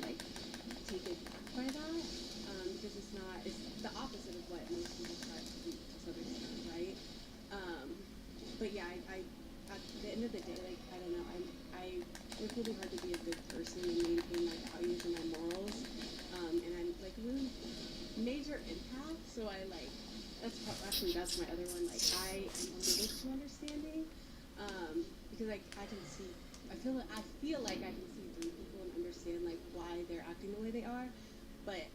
taken back by that, because it's the opposite of what most people try to do to some extent, right? But yeah, I at the end of the day, I don't know, I work really hard to be a good person and maintain my values and my morals, and I'm really major empath, so that's my other one. I am a little too understanding, because I can see. I feel like I can see through people and understand why they're acting the way they are, but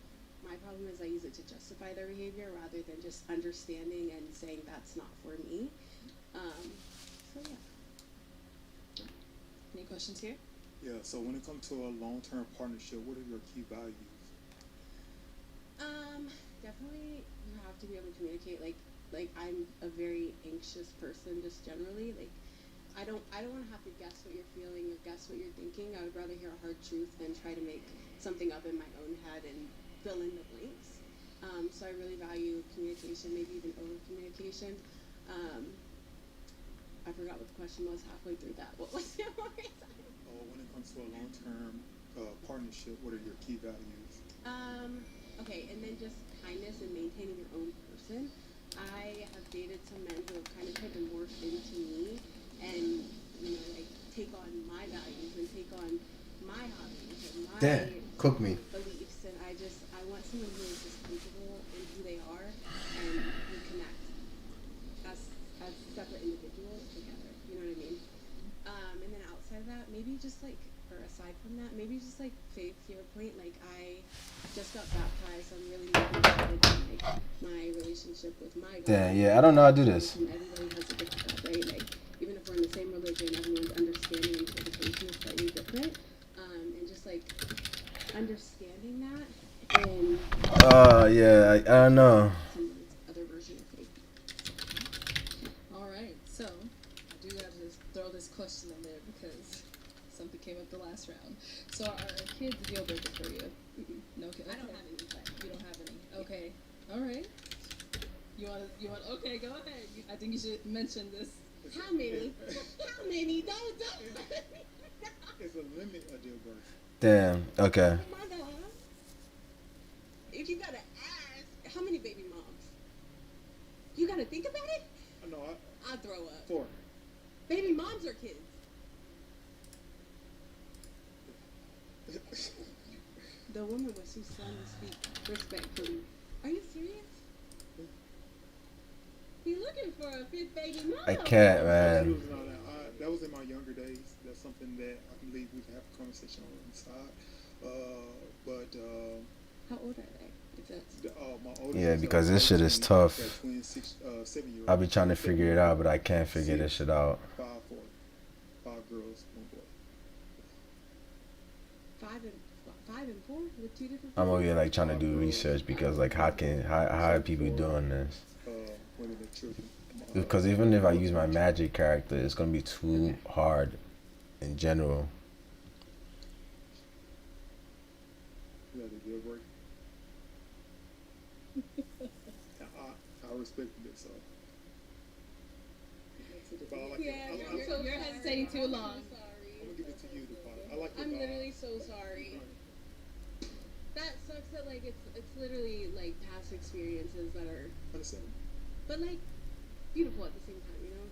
my problem is I use it to justify their behavior rather than just understanding and saying that's not for me. So yeah. Any questions here? Yeah. So when it comes to a long-term partnership, what are your key values? Definitely you have to be able to communicate. I'm a very anxious person just generally. I don't want to have to guess what you're feeling or guess what you're thinking. I would rather hear a hard truth than try to make something up in my own head and fill in the blanks. So I really value communication, maybe even over communication. I forgot what the question was halfway through that. What was it? When it comes to a long-term partnership, what are your key values? Okay, and then just kindness and maintaining your own person. I have dated some men who have kind of tried to morph into me and take on my values and take on my hobbies and my beliefs, and I want someone who is just comfortable in who they are and who connect as separate individuals together. You know what I mean? And then outside of that, maybe just or aside from that, maybe just faith to your point. I just got baptized, so I'm really looking forward to my relationship with my God. Yeah, I don't know how to do this. And everybody has a different God, right? Even if we're in the same religion, everyone's understanding and interpretation is slightly different. And just understanding that and Yeah, I don't know. someone's other version of fake. All right, so I do have to throw this question in there because something came up the last round. So are kids a deal breaker for you? No kids. I don't have any. You don't have any. Okay. All right. You want? Okay, go ahead. I think you should mention this. How many? How many? Don't. It's a limit a deal breaker. Damn. Okay. Oh my God. If you gotta ask, how many baby moms? You gotta think about it? No, I'll throw up. 4. Baby moms or kids? The woman was too slow to speak respectfully. Are you serious? You looking for a fifth baby mom? I can't, man. That was in my younger days. That's something that I believe we can have a conversation on inside. How old are they? My oldest Yeah, because this shit is tough. 7-year-old. I'll be trying to figure it out, but I can't figure this shit out. 5 girls, 1 boy. 5 and 4 with 2 different. I'm over here like trying to do research because like how are people doing this? Women and children. Because even if I use my magic character, it's gonna be too hard in general. Yeah, the deal breaker. I respected it, so. But I like You're hesitating too long. I'm sorry. I'm gonna give it to you, the part. I like the I'm vibe. literally so sorry. That sucks that like it's literally like past experiences that are, Understand? but like beautiful at the same time, you know.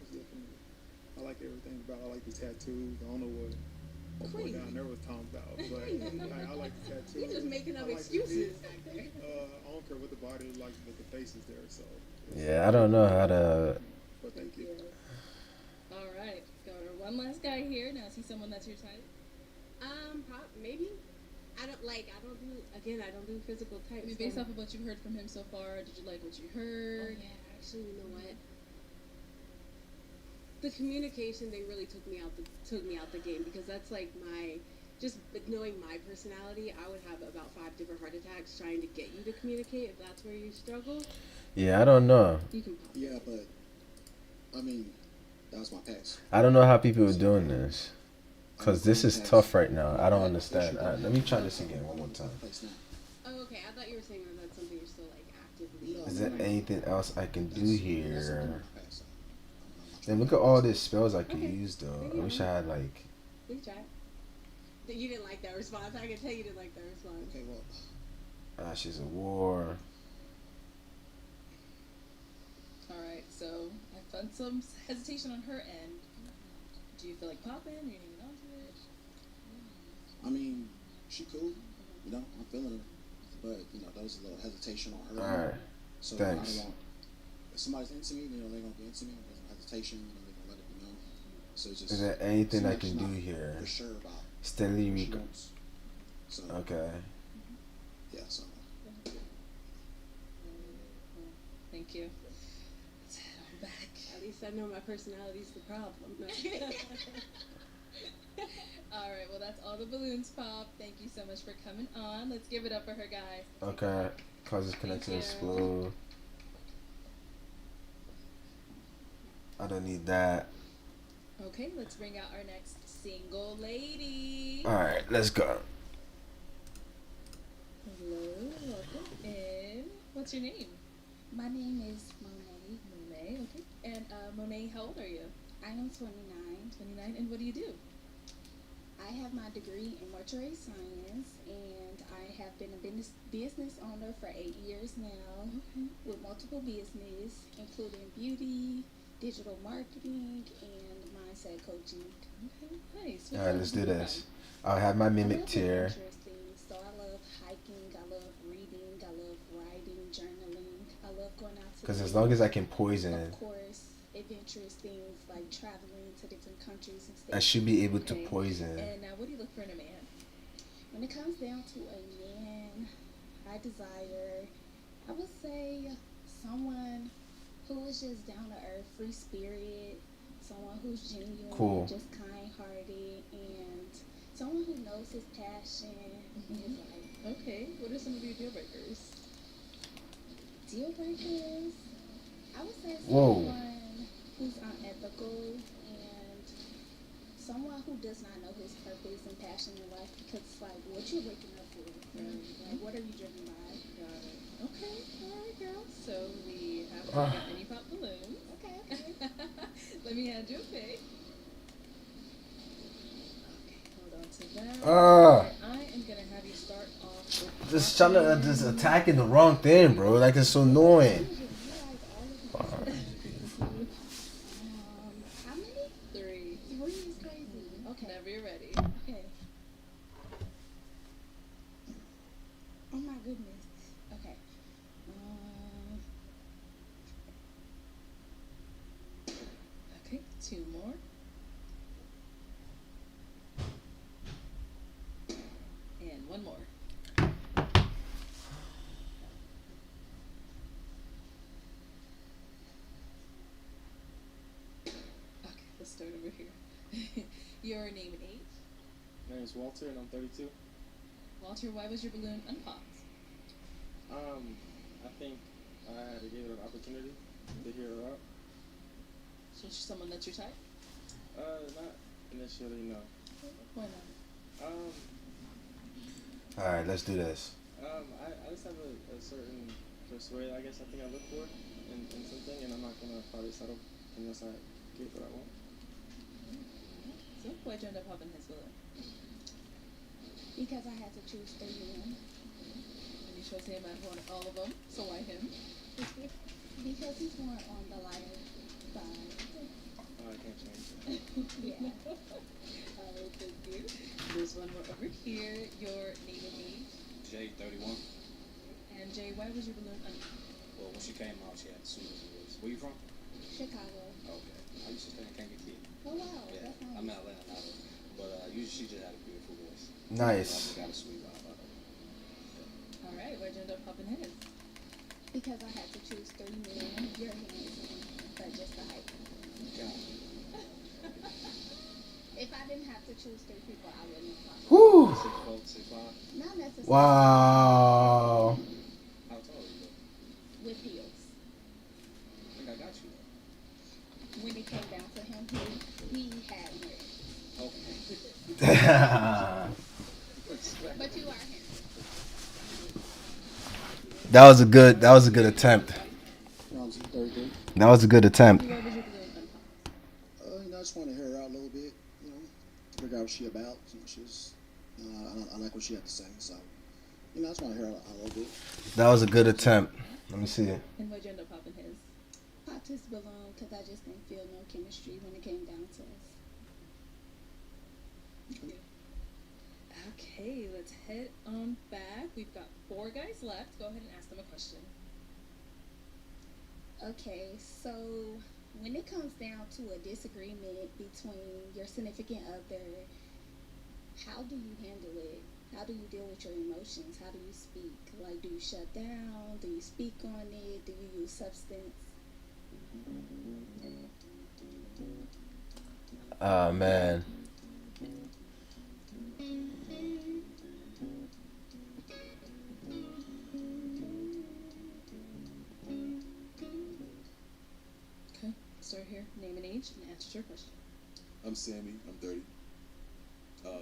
It's definitely. I like everything about. I like the tattoos. I don't know what boy down there was talking about, but I like the tattoos. You're just making up I like excuses. I don't care what the body is like, but the face is there. So. Yeah, I don't know how to. But thank you. All right, got our one last guy here. Now, is he someone that's your type? Maybe. I don't do physical types. I mean, based off of what you've heard from him so far, did you like what you heard? Oh, yeah, actually, you know what? The communication, they really took me out the game, because that's like just knowing my personality, I would have about 5 different heart attacks trying to get you to communicate. If that's where you struggle, Yeah, I don't know. you can. Yeah, but I mean, that was my past. I don't know how people are doing this. Cause this is tough right now. I don't understand. Let me try this again one more time. Oh, okay. I thought you were saying that that's something you're still like actively. Is there anything else I can do here? Then look at all these spells I could use though. I wish I had like. We tried. You didn't like that response. I can tell you didn't like that response. Okay, well. Ashes of War. All right, so I found some hesitation on her end. Do you feel like popping? Are you hanging on to it? I mean, she cool. You know, I'm feeling her. But, you know, there was a little hesitation on her. Alright. So Thanks. I don't want, if somebody's into me, you know, they're going to be into me. If there's no hesitation, you know, they're going to let it be known. So it's just. Is there anything I she's can do not here? For sure about Steadily what she recon. wants. So, Okay. yeah, so. Thank you. I'm back. At least I know my personality's the problem. No. All right, well, that's all the balloons pop. Thank you so much for coming on. Let's give it up for her, guys. Okay. Causes connection you. explode. I don't need that. Okay, let's bring out our next single lady. Alright, let's go. Hello, welcome in. What's your name? My name is Monet. Monet, okay. And Monet, how old are you? I am 29. 29, and what do you do? I have my degree in mortuary science, and I have been a business owner for 8 years now, with multiple business, including beauty, digital marketing, and mindset coaching. Okay, nice. Alright, let's do this. I'll have my mimic tier. Interesting. So I love hiking, I love reading, I love writing, journaling. I love going out to Because as long as I can poison, of course, adventurous things like traveling to different countries and states. I should be able to Okay. poison. And what do you look for in a man? When it comes down to a man, I desire, I would say, someone who is just down to earth, free spirit, someone who's genuine, Cool. just kind hearted, and someone who knows his passion in his life. Okay. What are some of your deal breakers? Deal breakers? I would say Whoa. someone who's unethical and someone who does not know his purpose and passion in life, because it's like what you're waking up for. Like what are you driven by? Got it. Okay. All right, girl. So we haven't got any pop balloons. Okay. Let me add you a pic. Okay, hold on to that. I am gonna have you start off with Just trying to just attacking the wrong thing, bro. Like it's so annoying. How many? 3. 3 is crazy. Okay. Whenever you're ready. Okay. Oh my goodness. Okay. Okay, 2 more. And 1 more. Okay, let's start over here. Your name and age? My name is Walter, and I'm 32. Walter, why was your balloon unpopped? I think I had to give it an opportunity to hear her out. So she's someone that's your type? Not initially, no. Why not? Alright, let's do this. I just have a certain persuade, I guess I think I look for in something, and I'm not gonna probably settle unless I get what I want. So why'd you end up popping his balloon? Because I had to choose 3 men. And you chose him out of all of them, so why him? Because he's more on the lighter side. Oh, I can't change that. Yeah. Alright, thank you. There's one more over here. Your name and age? Jay, 31. And Jay, why was your balloon unpopped? Well, when she came out, she had Susan Woods. Where you from? Chicago. Okay. I used to stay in Kankakee. Oh wow, Yeah, that's nice. I'm in Atlanta now, but usually she just had a beautiful voice. Nice. Got a sweet vibe out of her. Alright, why'd you end up popping his? Because I had to choose 3 men. You're handsome, but just the height. Yeah. If I didn't have to choose 3 people, I wouldn't have popped. Whew. 6'4", 6'5". Not necessarily. Wow. How tall are you? With heels. I think I got you. When it came down to him, he had legs. Okay. But you are handsome. That was a good attempt. That was a good attempt. Why was your balloon unpopped? I just want to hear her out a little bit, figure out what she about. I like what she had to say, so I just want to hear her out a little bit. That was a good attempt. Let me see it. And why'd you end up popping his? Popped his balloon because I just didn't feel no chemistry when it came down to us. Okay, let's head on back. We've got 4 guys left. Go ahead and ask them a question. Okay, so when it comes down to a disagreement between your significant other, how do you handle it? How do you deal with your emotions? How do you speak? Like, do you shut down? Do you speak on it? Do you use substance? Oh man. Okay, start here. Name and age and answer your question. I'm Sammy. I'm 30.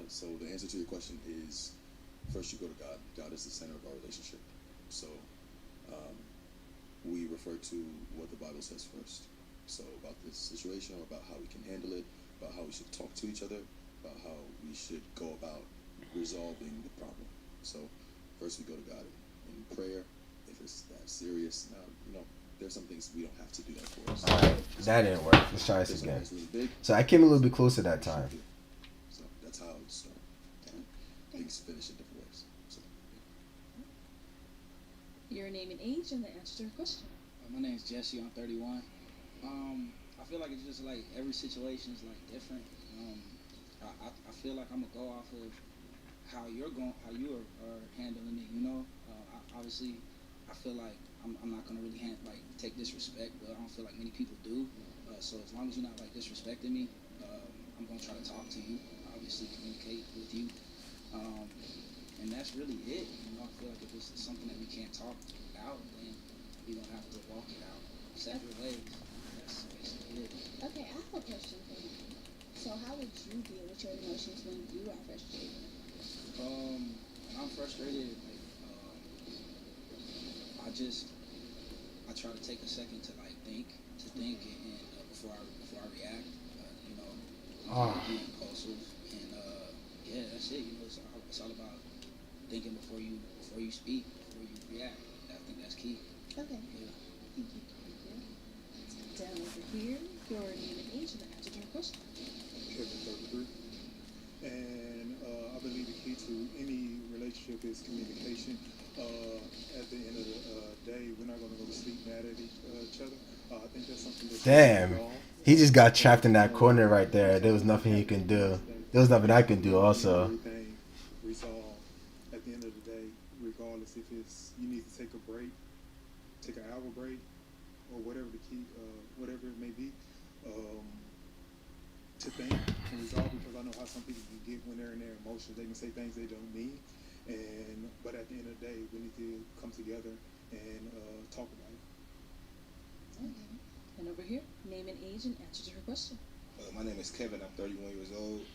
So the answer to your question is, first you go to God. God is the center of our relationship. So we refer to what the Bible says first. So about this situation, or about how we can handle it, about how we should talk to each other, about how we should go about resolving the problem. So first we go to God in prayer. If it's that serious, there's some things we don't have to do that for us. Alright, that didn't work. Let's try this again. So I came a little bit closer that time. So that's how it started. And things finish in different ways. So, Your name and age and the answer to your question. My name's Jesse. I'm 31. I feel like it's just like every situation is like different. I feel like I'm gonna go off of how you are handling it. Obviously, I feel like I'm not gonna really take disrespect, but I don't feel like many people do. So as long as you're not like disrespecting me, I'm gonna try to talk to you. obviously communicate with you. And that's really it. You know, I feel like if it's something that we can't talk out, then we don't have to walk it out separate ways. That's basically it. Okay, I have a question for you. So how would you deal with your emotions when you are frustrated? When I'm frustrated, like, I try to take a second to like think and before I react, you know, be impulsive, and yeah, that's it. You know, it's all about thinking before you speak, before you react. I think that's key. Okay. Yeah. Thank you. Down over here, your name and age and the answer to your question. Kevin, 33. And I believe the key to any relationship is communication. At the end of the day, we're not going to go to sleep mad at each other. I think that's something that Damn. He just got trapped in that corner right there. There was nothing he can do. There was nothing I can do also. Everything resolved at the end of the day, regardless if it's you need to take a break, take an hour break, or whatever the key, whatever it may be, to think and resolve, because I know how some people can get when they're in their emotions. They can say things they don't mean, but at the end of the day, we need to come together and talk about it. Okay. And over here, name and age and answer to your question. My name is Kevin. I'm 31 years old.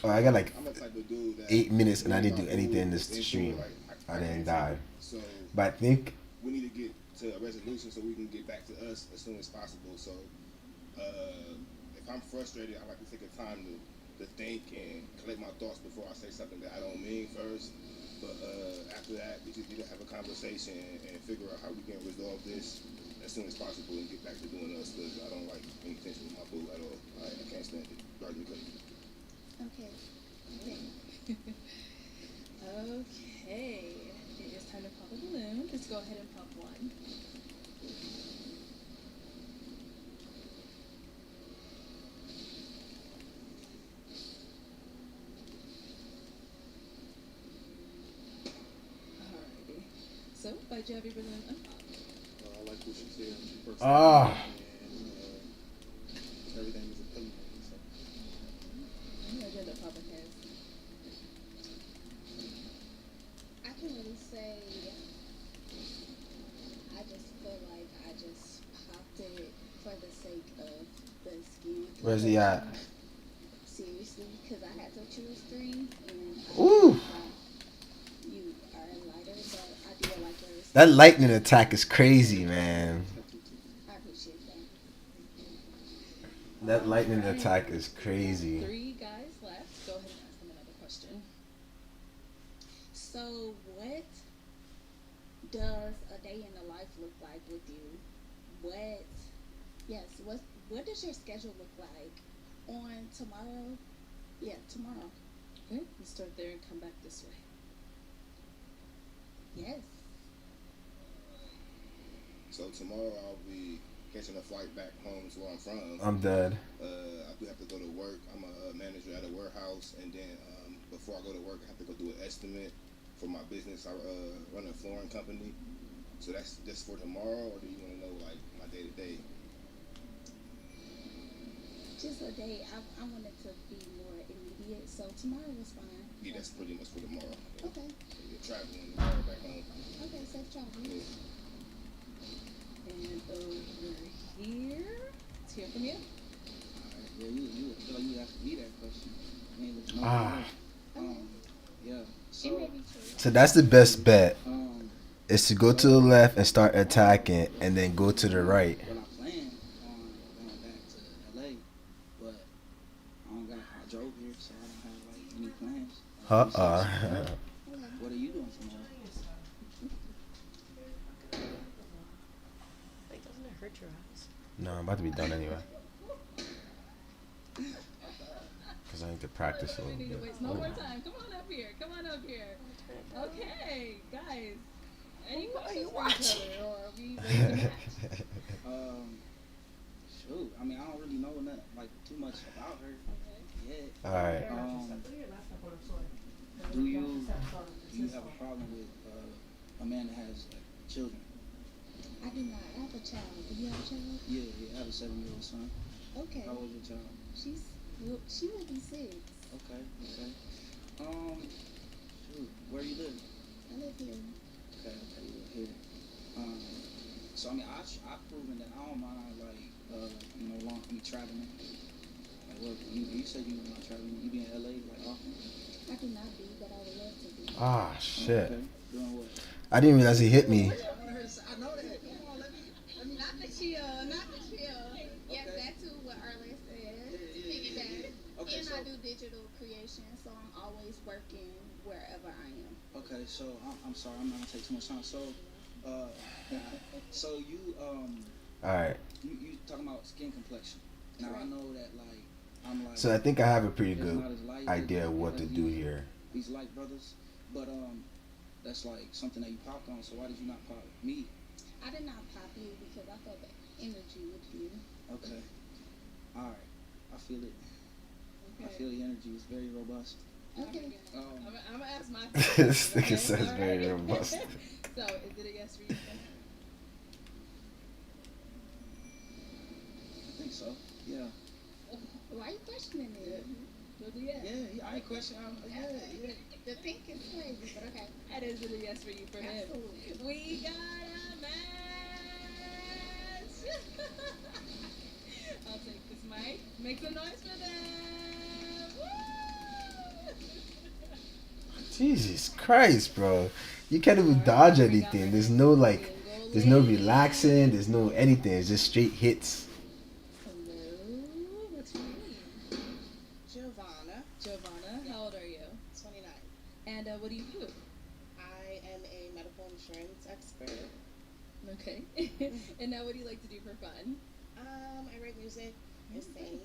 Oh, I got like I'm the type of dude that 8 minutes and I didn't do anything in this stream. I didn't die. So But I think we need to get to a resolution so we can get back to us as soon as possible. So if I'm frustrated, I like to take a time to think and collect my thoughts before I say something that I don't mean first. But after that, we just need to have a conversation and figure out how we can resolve this as soon as possible and get back to doing us, because I don't like any tension with my boo at all. I can't stand it. Drives me crazy. Okay. Okay. It is time to pop a balloon. Let's go ahead and pop one. Alrighty. So, why'd you have your balloon unpopped? I like what she said when she first Ah. and everything is a pillow. So. I'm gonna end up popping his. I can really say I just feel like I just popped it for the sake of the skin. where's he at? Seriously, because I had to choose 3, and Ooh. you are lighter, but I do like yours. That lightning attack is crazy, man. I appreciate that. That lightning attack is crazy. 3 guys left. Go ahead and ask them another question. So, what does a day in the life look like with you? What does your schedule look like on tomorrow? Yeah, tomorrow. Okay, let's start there and come back this way. Yes. So tomorrow I'll be catching a flight back home to where I'm from. I'm dead. I do have to go to work. I'm a manager at a warehouse, and then before I go to work, I have to go do an estimate for my business. I run a flooring company. So that's just for tomorrow, or do you want to know like my day to day? Just a day. I wanted to be more immediate, so tomorrow was fine. Yeah, that's pretty much for tomorrow. Yeah. Okay. So you're traveling tomorrow back home. Okay, safe travel. Yeah. And over here, let's hear from you. Alright, yeah, you feel like you asked me that question. I mean, there's no yeah. It may be true. So that's the best bet. Is to go to the So, left and start attacking, and then go to the right. Well, I plan on going back to LA, but I drove here, so I don't have like any plans. What are you doing tomorrow? Like, doesn't it hurt your eyes? No, I'm about to be done anyway. Because I need to practice a We little need to bit. waste no more time. Come on up here. Come on up here. Okay, guys. Any questions for each other, or are we ready to match? Shoot, I mean, I don't really know like too much about her yet. Alright. Do you have a problem with a man that has children? I do not. I have a child. Do you have a child? Yeah, I have a 7-year-old son. Okay. How old is your child? She will be 6. Okay. Shoot, where you live? I live here. Okay, you live here. So I mean, I've proven that I don't mind me traveling. Like, what you said you were not traveling. You be in LA like often? I do not be, but I would love to be. Ah, shit. Okay. Doing what? I didn't realize he hit me. I know that. Come on, let me. Not the chill, not the chill. Yes, that too, what Arlen said. Piggyback. Okay, And so, I do digital creation, so I'm always working wherever I am. okay, so I'm sorry, I'm not gonna take too much time. So, so you All right. you talking about skin complexion. Now I know that I'm like. So I think I have a pretty it's good not as light idea as of what to do here. These light brothers, but that's like something that you popped on. So why did you not pop me? I did not pop you because I felt the energy with you. Okay. All right. I feel it. Okay. I feel the energy. It's very robust. Okay. I'm gonna ask my This nigga okay? says All very right. robust. So, is it a yes for you? I think so. Yeah. Why are you questioning it? Was it yes? Yeah. I ain't questioning. Yeah. The pink is crazy, but okay. That is a yes for you for him. Absolutely. We got a match. I'll take this mic. Make some noise for them. Woo! Jesus Christ, bro. You can't even dodge anything. There's no there's no relaxing. There's no anything. It's just straight hits. Hello. What's your name? Giovanna, How old are you? 29. And what do you do? I am a medical insurance expert. Okay. And now what do you like to do for fun? I write music, I sing,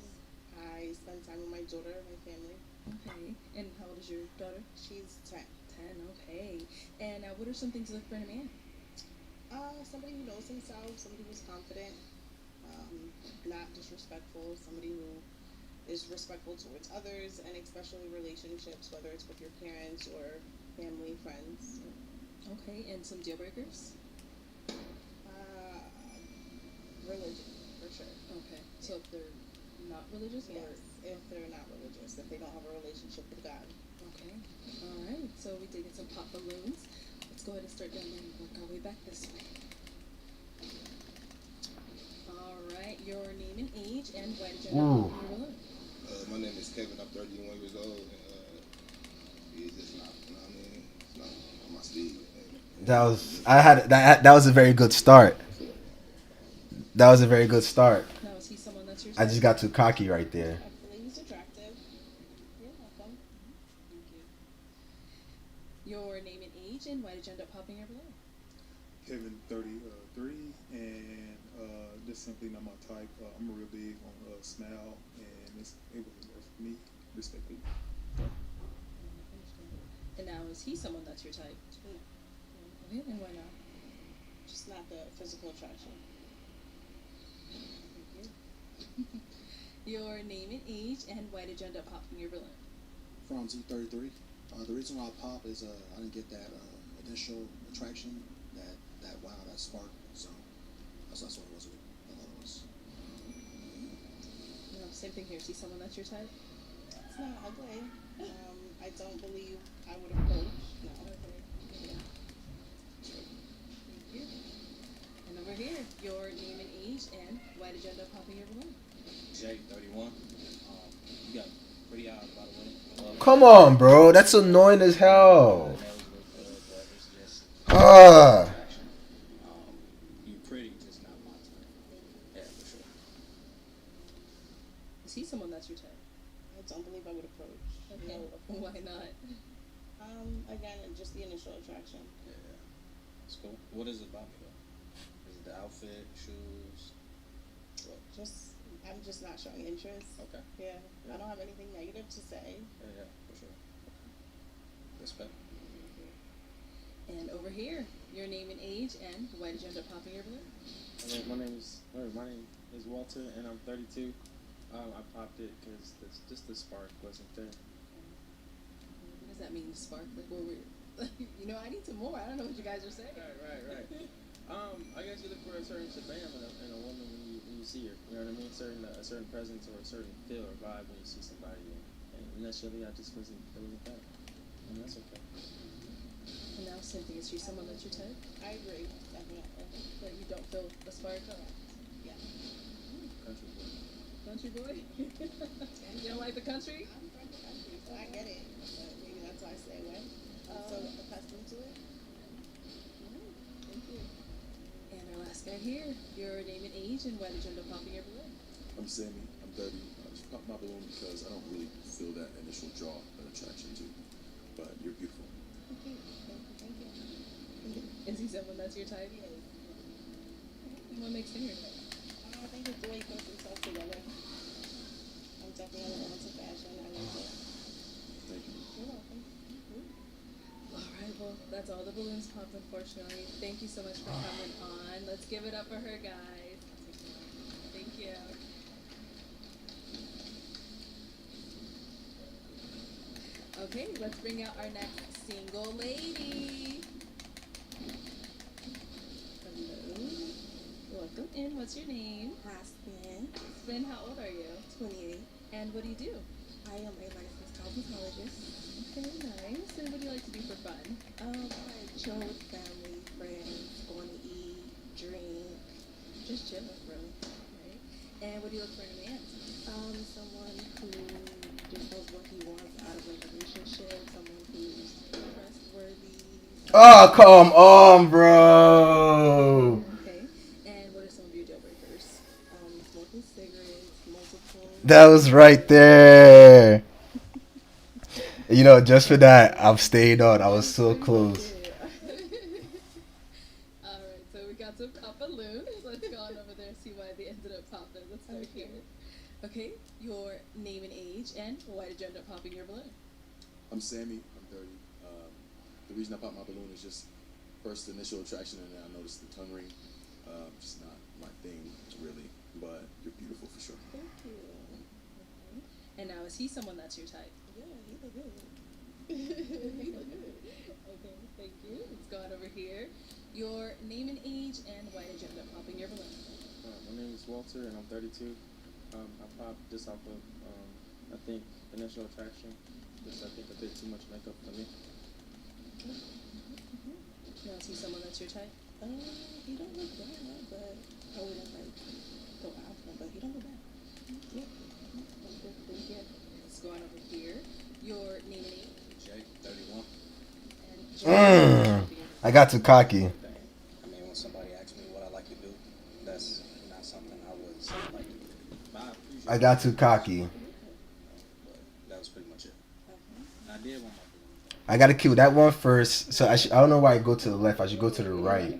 I spend time with my daughter, my family. Okay. And how old is your daughter? She's 10. 10. Okay. And what are some things you look for in a man? Somebody who knows himself, somebody who's confident, not disrespectful, somebody who is respectful towards others, and especially relationships, whether it's with your parents or family, friends. Okay. And some deal breakers? Religion, for sure. Okay. So if they're not religious, or Yes, if they're not religious, if they don't have a relationship with God. okay. All right. So we did get some pop balloons. Let's go ahead and start down there and work our way back this way. All right. Your name and age, and why did you not your balloon? My name is Kevin. I'm 31 years old, and it's just not, you know what I mean? It's not on my speed. That was a very good start. That was a very good start. Now, is he someone that's your I just got too cocky right there. I believe he's attractive. You're welcome. Thank you. Your name and age, and why did you end up popping your balloon? Kevin, 33, and just simply not my type. I'm real big on smell, and it wasn't there for me, respectfully. And now, is he someone that's your type? Okay, and why not? Just not the physical attraction. Your name and age, and why did you end up popping your balloon? From Z33. The reason why I pop is I didn't get that initial attraction, that wow, that spark. So that's what it was. I thought it was. No, same thing here. Is he someone that's your type? It's not ugly. I don't believe I would approach. No. Okay. Yeah. Thank you. And over here, your name and age, and why did you end up popping your balloon? Jay, 31. You got pretty eyes, by the way. Come on, bro. That's annoying as hell. Nails look good, but it's just Ah. you pretty, just not my type. Yeah, for sure. Is he someone that's your type? I don't believe I would approach. Okay. No. Why not? Again, just the initial attraction. Yeah, it's cool. What is it about me though? Is it the outfit, shoes? What? I'm just not showing interest. Okay. Yeah. I don't have anything negative to say. Yeah, for sure. Respect. And over here, your name and age, and why did you end up popping your balloon? My name is Walter, and I'm 32. I popped it because just the spark wasn't there. What does that mean, spark? Like, what we're, I need some more. I don't know what you guys are saying. Right. I guess you look for a certain shabam in a woman when you see her. You know what I mean? A certain presence or a certain feel or vibe when you see somebody, and initially I just wasn't. It wasn't that, and that's okay. And now, same thing. Is she someone that's your type? I agree, definitely. But you don't feel aspired to? Yeah. Country boy. Country boy? You don't like the country? I'm from the country, so I get it. But maybe that's why I stay away. I'm so accustomed to it. Thank you. And our last guy here, your name and age, and why did you end up popping your balloon? I'm Sammy. I'm 30. I just popped my balloon because I don't really feel that initial draw or attraction to you. But you're beautiful. Thank you. Thank you. Is he someone that's your type? Yes. And what makes him your type? I think it's the way he puts himself together. I'm definitely a little into fashion. I like it. Thank you. You're welcome. All right, well, that's all the balloons popped, unfortunately. Thank you so much for coming on. Let's give it up for her, guys. Thank you. Okay, let's bring out our next single lady. Hello. Welcome in. What's your name? Spin, Spin, how old are you? 28. And what do you do? I am a licensed cosmetologist. Okay, nice. And what do you like to do for fun? I chill with family, friends, go on to eat, drink, just chill, really. Right. And what do you look for in a man? Someone who just knows what he wants out of a relationship, someone who's trustworthy. Oh, come on, bro. Okay. And what are some of your deal breakers? Smoking cigarettes, multiple. That was right there. You know, just for that, I've stayed on. I was so close. All right, so we got some pop balloons. Let's go on over there and see why they ended up popping. Let's start here. Okay, your name and age, and why did you end up popping your balloon? I'm Sammy. I'm 30. The reason I popped my balloon is just first initial attraction, and then I noticed the tongue ring. Just not my thing, really. But you're beautiful for sure. Thank you. And now, is he someone that's your type? Yeah, he look good. He look good. Okay, thank you. Let's go on over here. Your name and age, and why did you end up popping your balloon? My name is Walter, and I'm 32. I popped just off of, I think, initial attraction. Just, I think, a bit too much makeup for me. Now, is he someone that's your type? He don't look bad, but I wouldn't like go after him, but he don't look bad. Yeah. Thank you. Let's go on over here. Your name and age. Jay, 31. And I got too cocky. I mean, when somebody asks me what I like to do, that's not something I would say like to do. But I appreciate I got too cocky. But that was pretty much it. I did want my balloon. I gotta kill that one first. So I don't know why I go to the left. I should go to the right.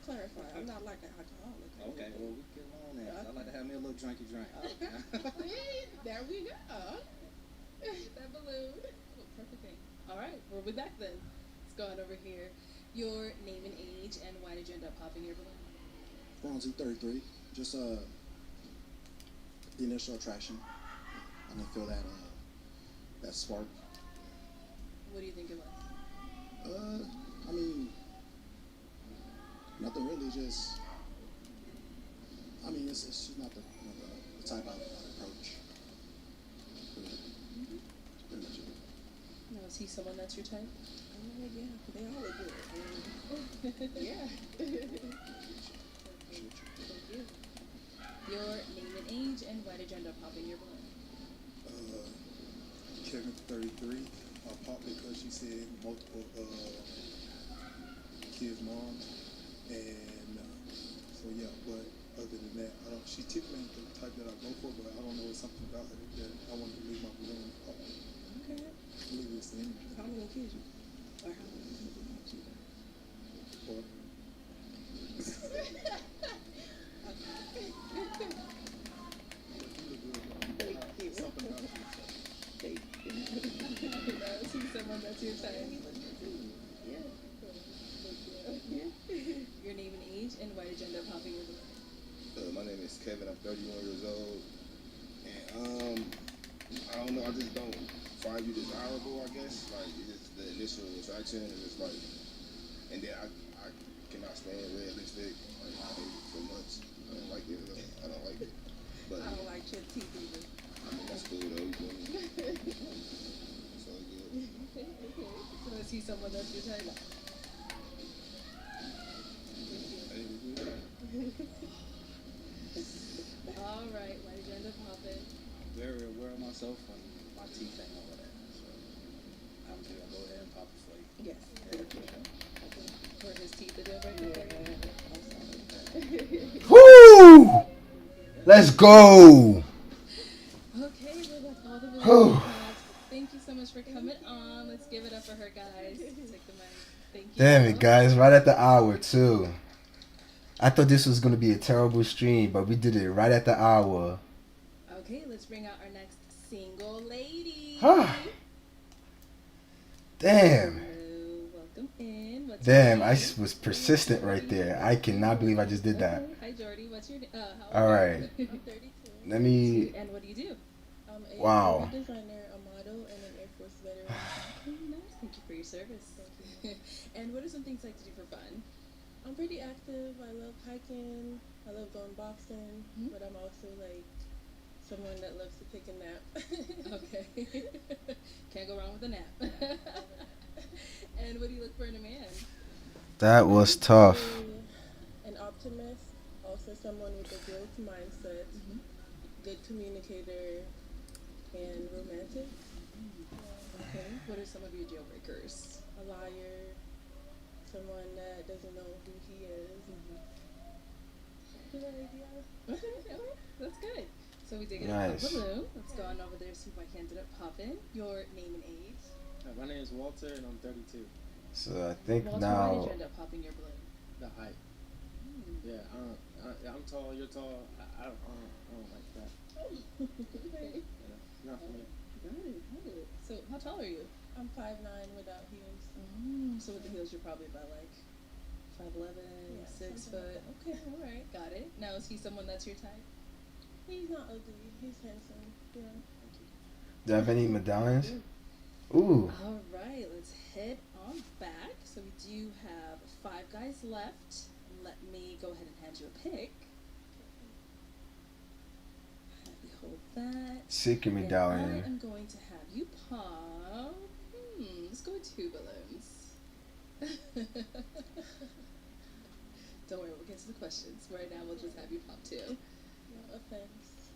Clarify, I'm not like an alcoholic. Okay, well, we can get along there. I like to have me a little drinky drink. There we go. That balloon. Oh, perfect thing. All right, we'll be back then. Let's go on over here. Your name and age, and why did you end up popping your balloon? Bronzy 33. Just the initial attraction. I didn't feel that spark. What do you think it was? I mean, nothing really. Just, I mean, it's just not the type I approach. Pretty much it. Now, is he someone that's your type? Yeah, they all look good. Yeah. Thank you. Your name and age, and why did you end up popping your balloon? Kevin 33. I popped because she said multiple kids' moms, and so yeah. But other than that, I don't. She typically ain't the type that I go for, but I don't know. It's something about her that I want to leave my balloon pop. Okay. Maybe it's the energy. How many kids you? Or how many kids you got? Or something about it. Is he someone that's your type? Yeah. Your name and age, and why did you end up popping your balloon? My name is Kevin. I'm 31 years old, and I don't know. I just don't find you desirable. I guess like it's just the initial attraction, and it's like, and then I cannot stand red lipstick. Like I hate it so much. I don't like it. I don't like it. But I don't like your teeth either. That's cool though. You feel me? It's all good. Okay. So is he someone that's your type? Hey, we good. All right. Why did you end up popping? I'm very aware of myself and my teeth ain't over there. So I'm just gonna go ahead and pop it for you. Yes. For his teeth, the deal breaker. Woo! Let's go. Okay, we're with all the balloons. Thank you so much for coming on. Let's give it up for her, guys. Take the mic. Thank you. Damn it, guys! Right at the hour too. I thought this was gonna be a terrible stream, but we did it right at the hour. Okay, let's bring out our next single lady. Damn. Hello, welcome in. What's Damn, your I name? was persistent right there. I cannot believe I just did that. Hi, Jordy. What's your name? All right. I'm 32. Let me. And what do you do? I'm a Wow. graphic designer, a model, and an Air Force veteran. Nice. Thank you for your service. Thank you. And what are some things you like to do for fun? I'm pretty active. I love hiking. I love going boxing. But I'm also like someone that loves to take a nap. Okay. Can't go wrong with a nap. And what do you look for in a man? That was tough. An optimist, also someone with a growth mindset, good communicator, and romantic. Okay. What are some of your deal breakers? A liar, someone that doesn't know who he is. Good idea. Okay, that's good. So we did get Nice. a balloon. Let's go on over there, see if I can ended up popping. Your name and age. My name is Walter, and I'm 32. So I think Walter, why did now. you end up popping your balloon? The height. Yeah, I'm tall. You're tall. I don't like that. Okay. Yeah, not for me. Got it. So how tall are you? I'm 5'9" without heels. So with the heels, you're probably about like 5'11", Yeah, 6 something foot. like Okay, all right, got it. Now is he someone that's your type? He's not ugly. He's handsome. Yeah. Do I have any medallions? Ooh. All right, let's head on back. So we do have 5 guys left. Let me go ahead and hand you a pick. Hold that. Secret And I medallion. am going to have you pop. Let's go with 2 balloons. Don't worry, we'll get to the questions. Right now, we'll just have you pop 2. No offense.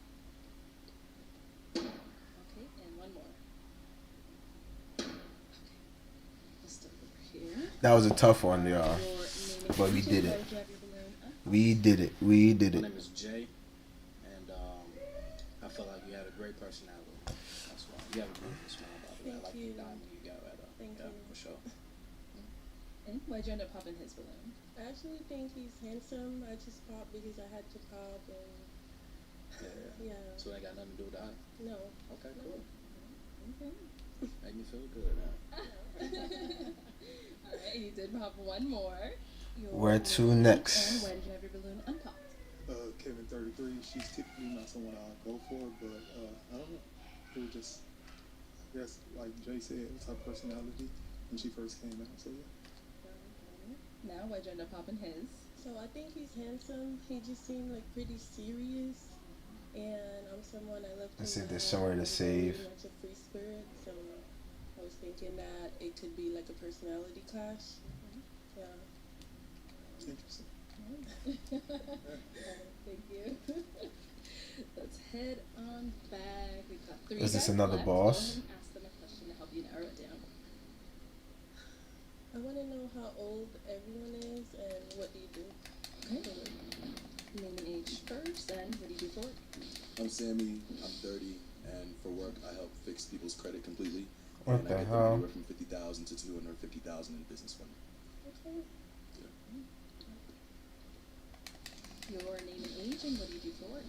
Okay, and 1 more. Okay, let's start over here. That was a tough one, y'all. Your name and But we age, did where it. did you have your balloon up? We did it. We did My it. name is Jay, and I feel like you had a great personality. That's why you have a beautiful smile, by the way. I Thank like you. the diamond you got right up. Thank Yeah, you. for sure. And why'd you end up popping his balloon? I actually think he's handsome. I just popped because I had to pop and yeah. So it ain't got nothing to do with that. No. Okay, cool. Okay. Make me feel good, huh? Alright, you did pop 1 more. Your Where to name next? And why did you have your balloon unpopped? Kevin 33. She's typically not someone I go for, but I don't know. It was just, I guess, like Jay said, it was her personality when she first came out. So yeah. Now, why'd you end up popping his? So I think he's handsome. He just seemed like pretty serious. And I'm someone I love to I said there's laugh. somewhere to I'm save. very much a free spirit, so I was thinking that it could be like a personality clash. Yeah. Interesting. Thank you. Let's head on back. We've got 3 Is this guys another left. boss? Go ahead and ask them a question to help you narrow it down. I want to know how old everyone is and what do you do? Okay. Name and age first, and what do you do for work? I'm Sammy. I'm 30, and for work, I help fix people's credit completely. What and the I get them hell? anywhere from $50,000 to $250,000 in business funding. Okay. Your name and age, and what do you do for work?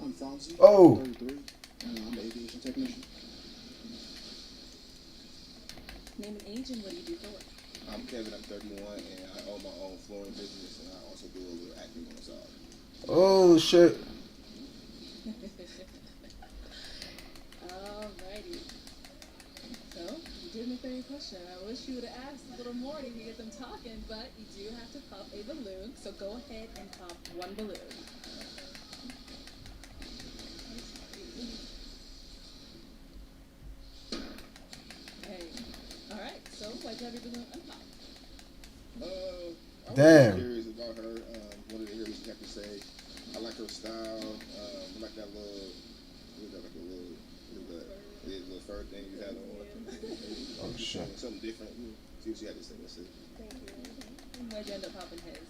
I'm Fonzie. Oh. 33. And I'm an aviation technician. Name and age, and what do you do for work? I'm Kevin. I'm 31, and I own my own flooring business, and I also do a little acting on the side. Oh shit. Alrighty. So, you did my favorite question. I wish you would have asked a little more to get them talking, but you do have to pop a balloon. So go ahead and pop 1 balloon. have your balloon unpopped? I'm Damn. curious about her. Wanted to hear what she had to say. I like her style. I like that little, what is that, like a little, what is that? Yeah, little fur thing you had on. Oh shit. Something different. See what she had to say. That's it. Thank you. And why'd you end up popping his?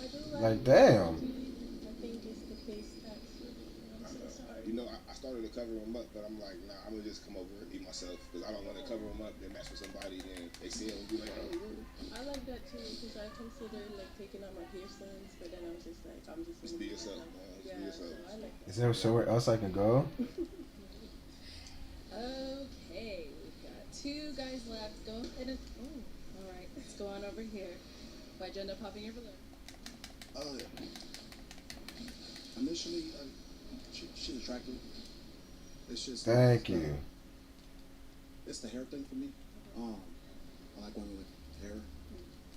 I do Like damn. I think it's the face tattoo. I'm so sorry. You know, I started to cover them up, but I'm like, nah, I'm gonna just come over and be myself because I don't want to cover them up, then match with somebody, then they see them and be like, oh, I like that too because I considered like taking out my piercings, but then I was just like, I'm just be yourself, man. Just Yeah, be yourself. so I like that. Is there somewhere else I can go? Okay, we've got 2 guys left. Go ahead and. Oh, all right. Let's go on over here. Why'd you end up popping your balloon? Initially, she's attractive. It's just Thank you. It's the hair thing for me. I like women with hair.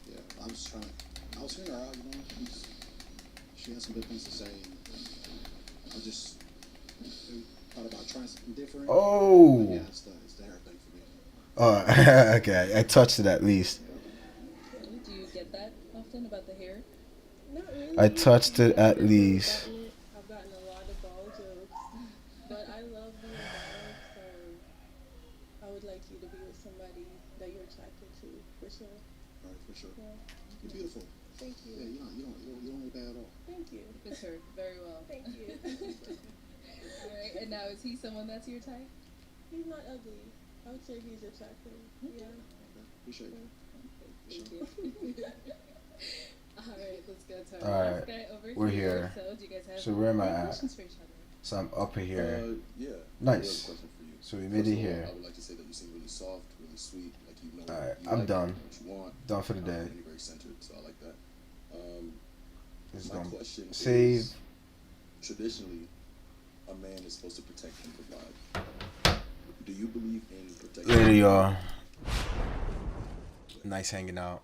Yeah, I was hearing her out, you know. She had some good things to say. I just thought about trying something different. Oh. But yeah, it's the hair thing for me. Oh, okay. I touched it at least. Do you get that often about the hair? Not really. I touched it at least. I've gotten a lot of ball jokes, but I love being bald, so I would like you to be with somebody that you're attracted to, for sure. All right, for sure. Yeah. You're beautiful. Thank you. Yeah, you don't look bad at all. Thank you. Fits her very well. Thank you. All right. And now, is he someone that's your type? He's not ugly. I would say he's attractive. Yeah. Appreciate it. Thank you. All right, let's go to All our right, last guy over we're here. here. So, do you guys have So where am I any at? questions for each other? So I'm up here. Yeah. Nice. I have a question for you. So we made First it of all, here. I would like to say that you seem really soft, really sweet, like you know. All right, you I'm like done. What you want. Done for the day. And you're very centered, so I like that. It's My gonna question save. is, traditionally, a man is supposed to protect and provide. Do you believe in protecting? Later, y'all. Nice hanging out.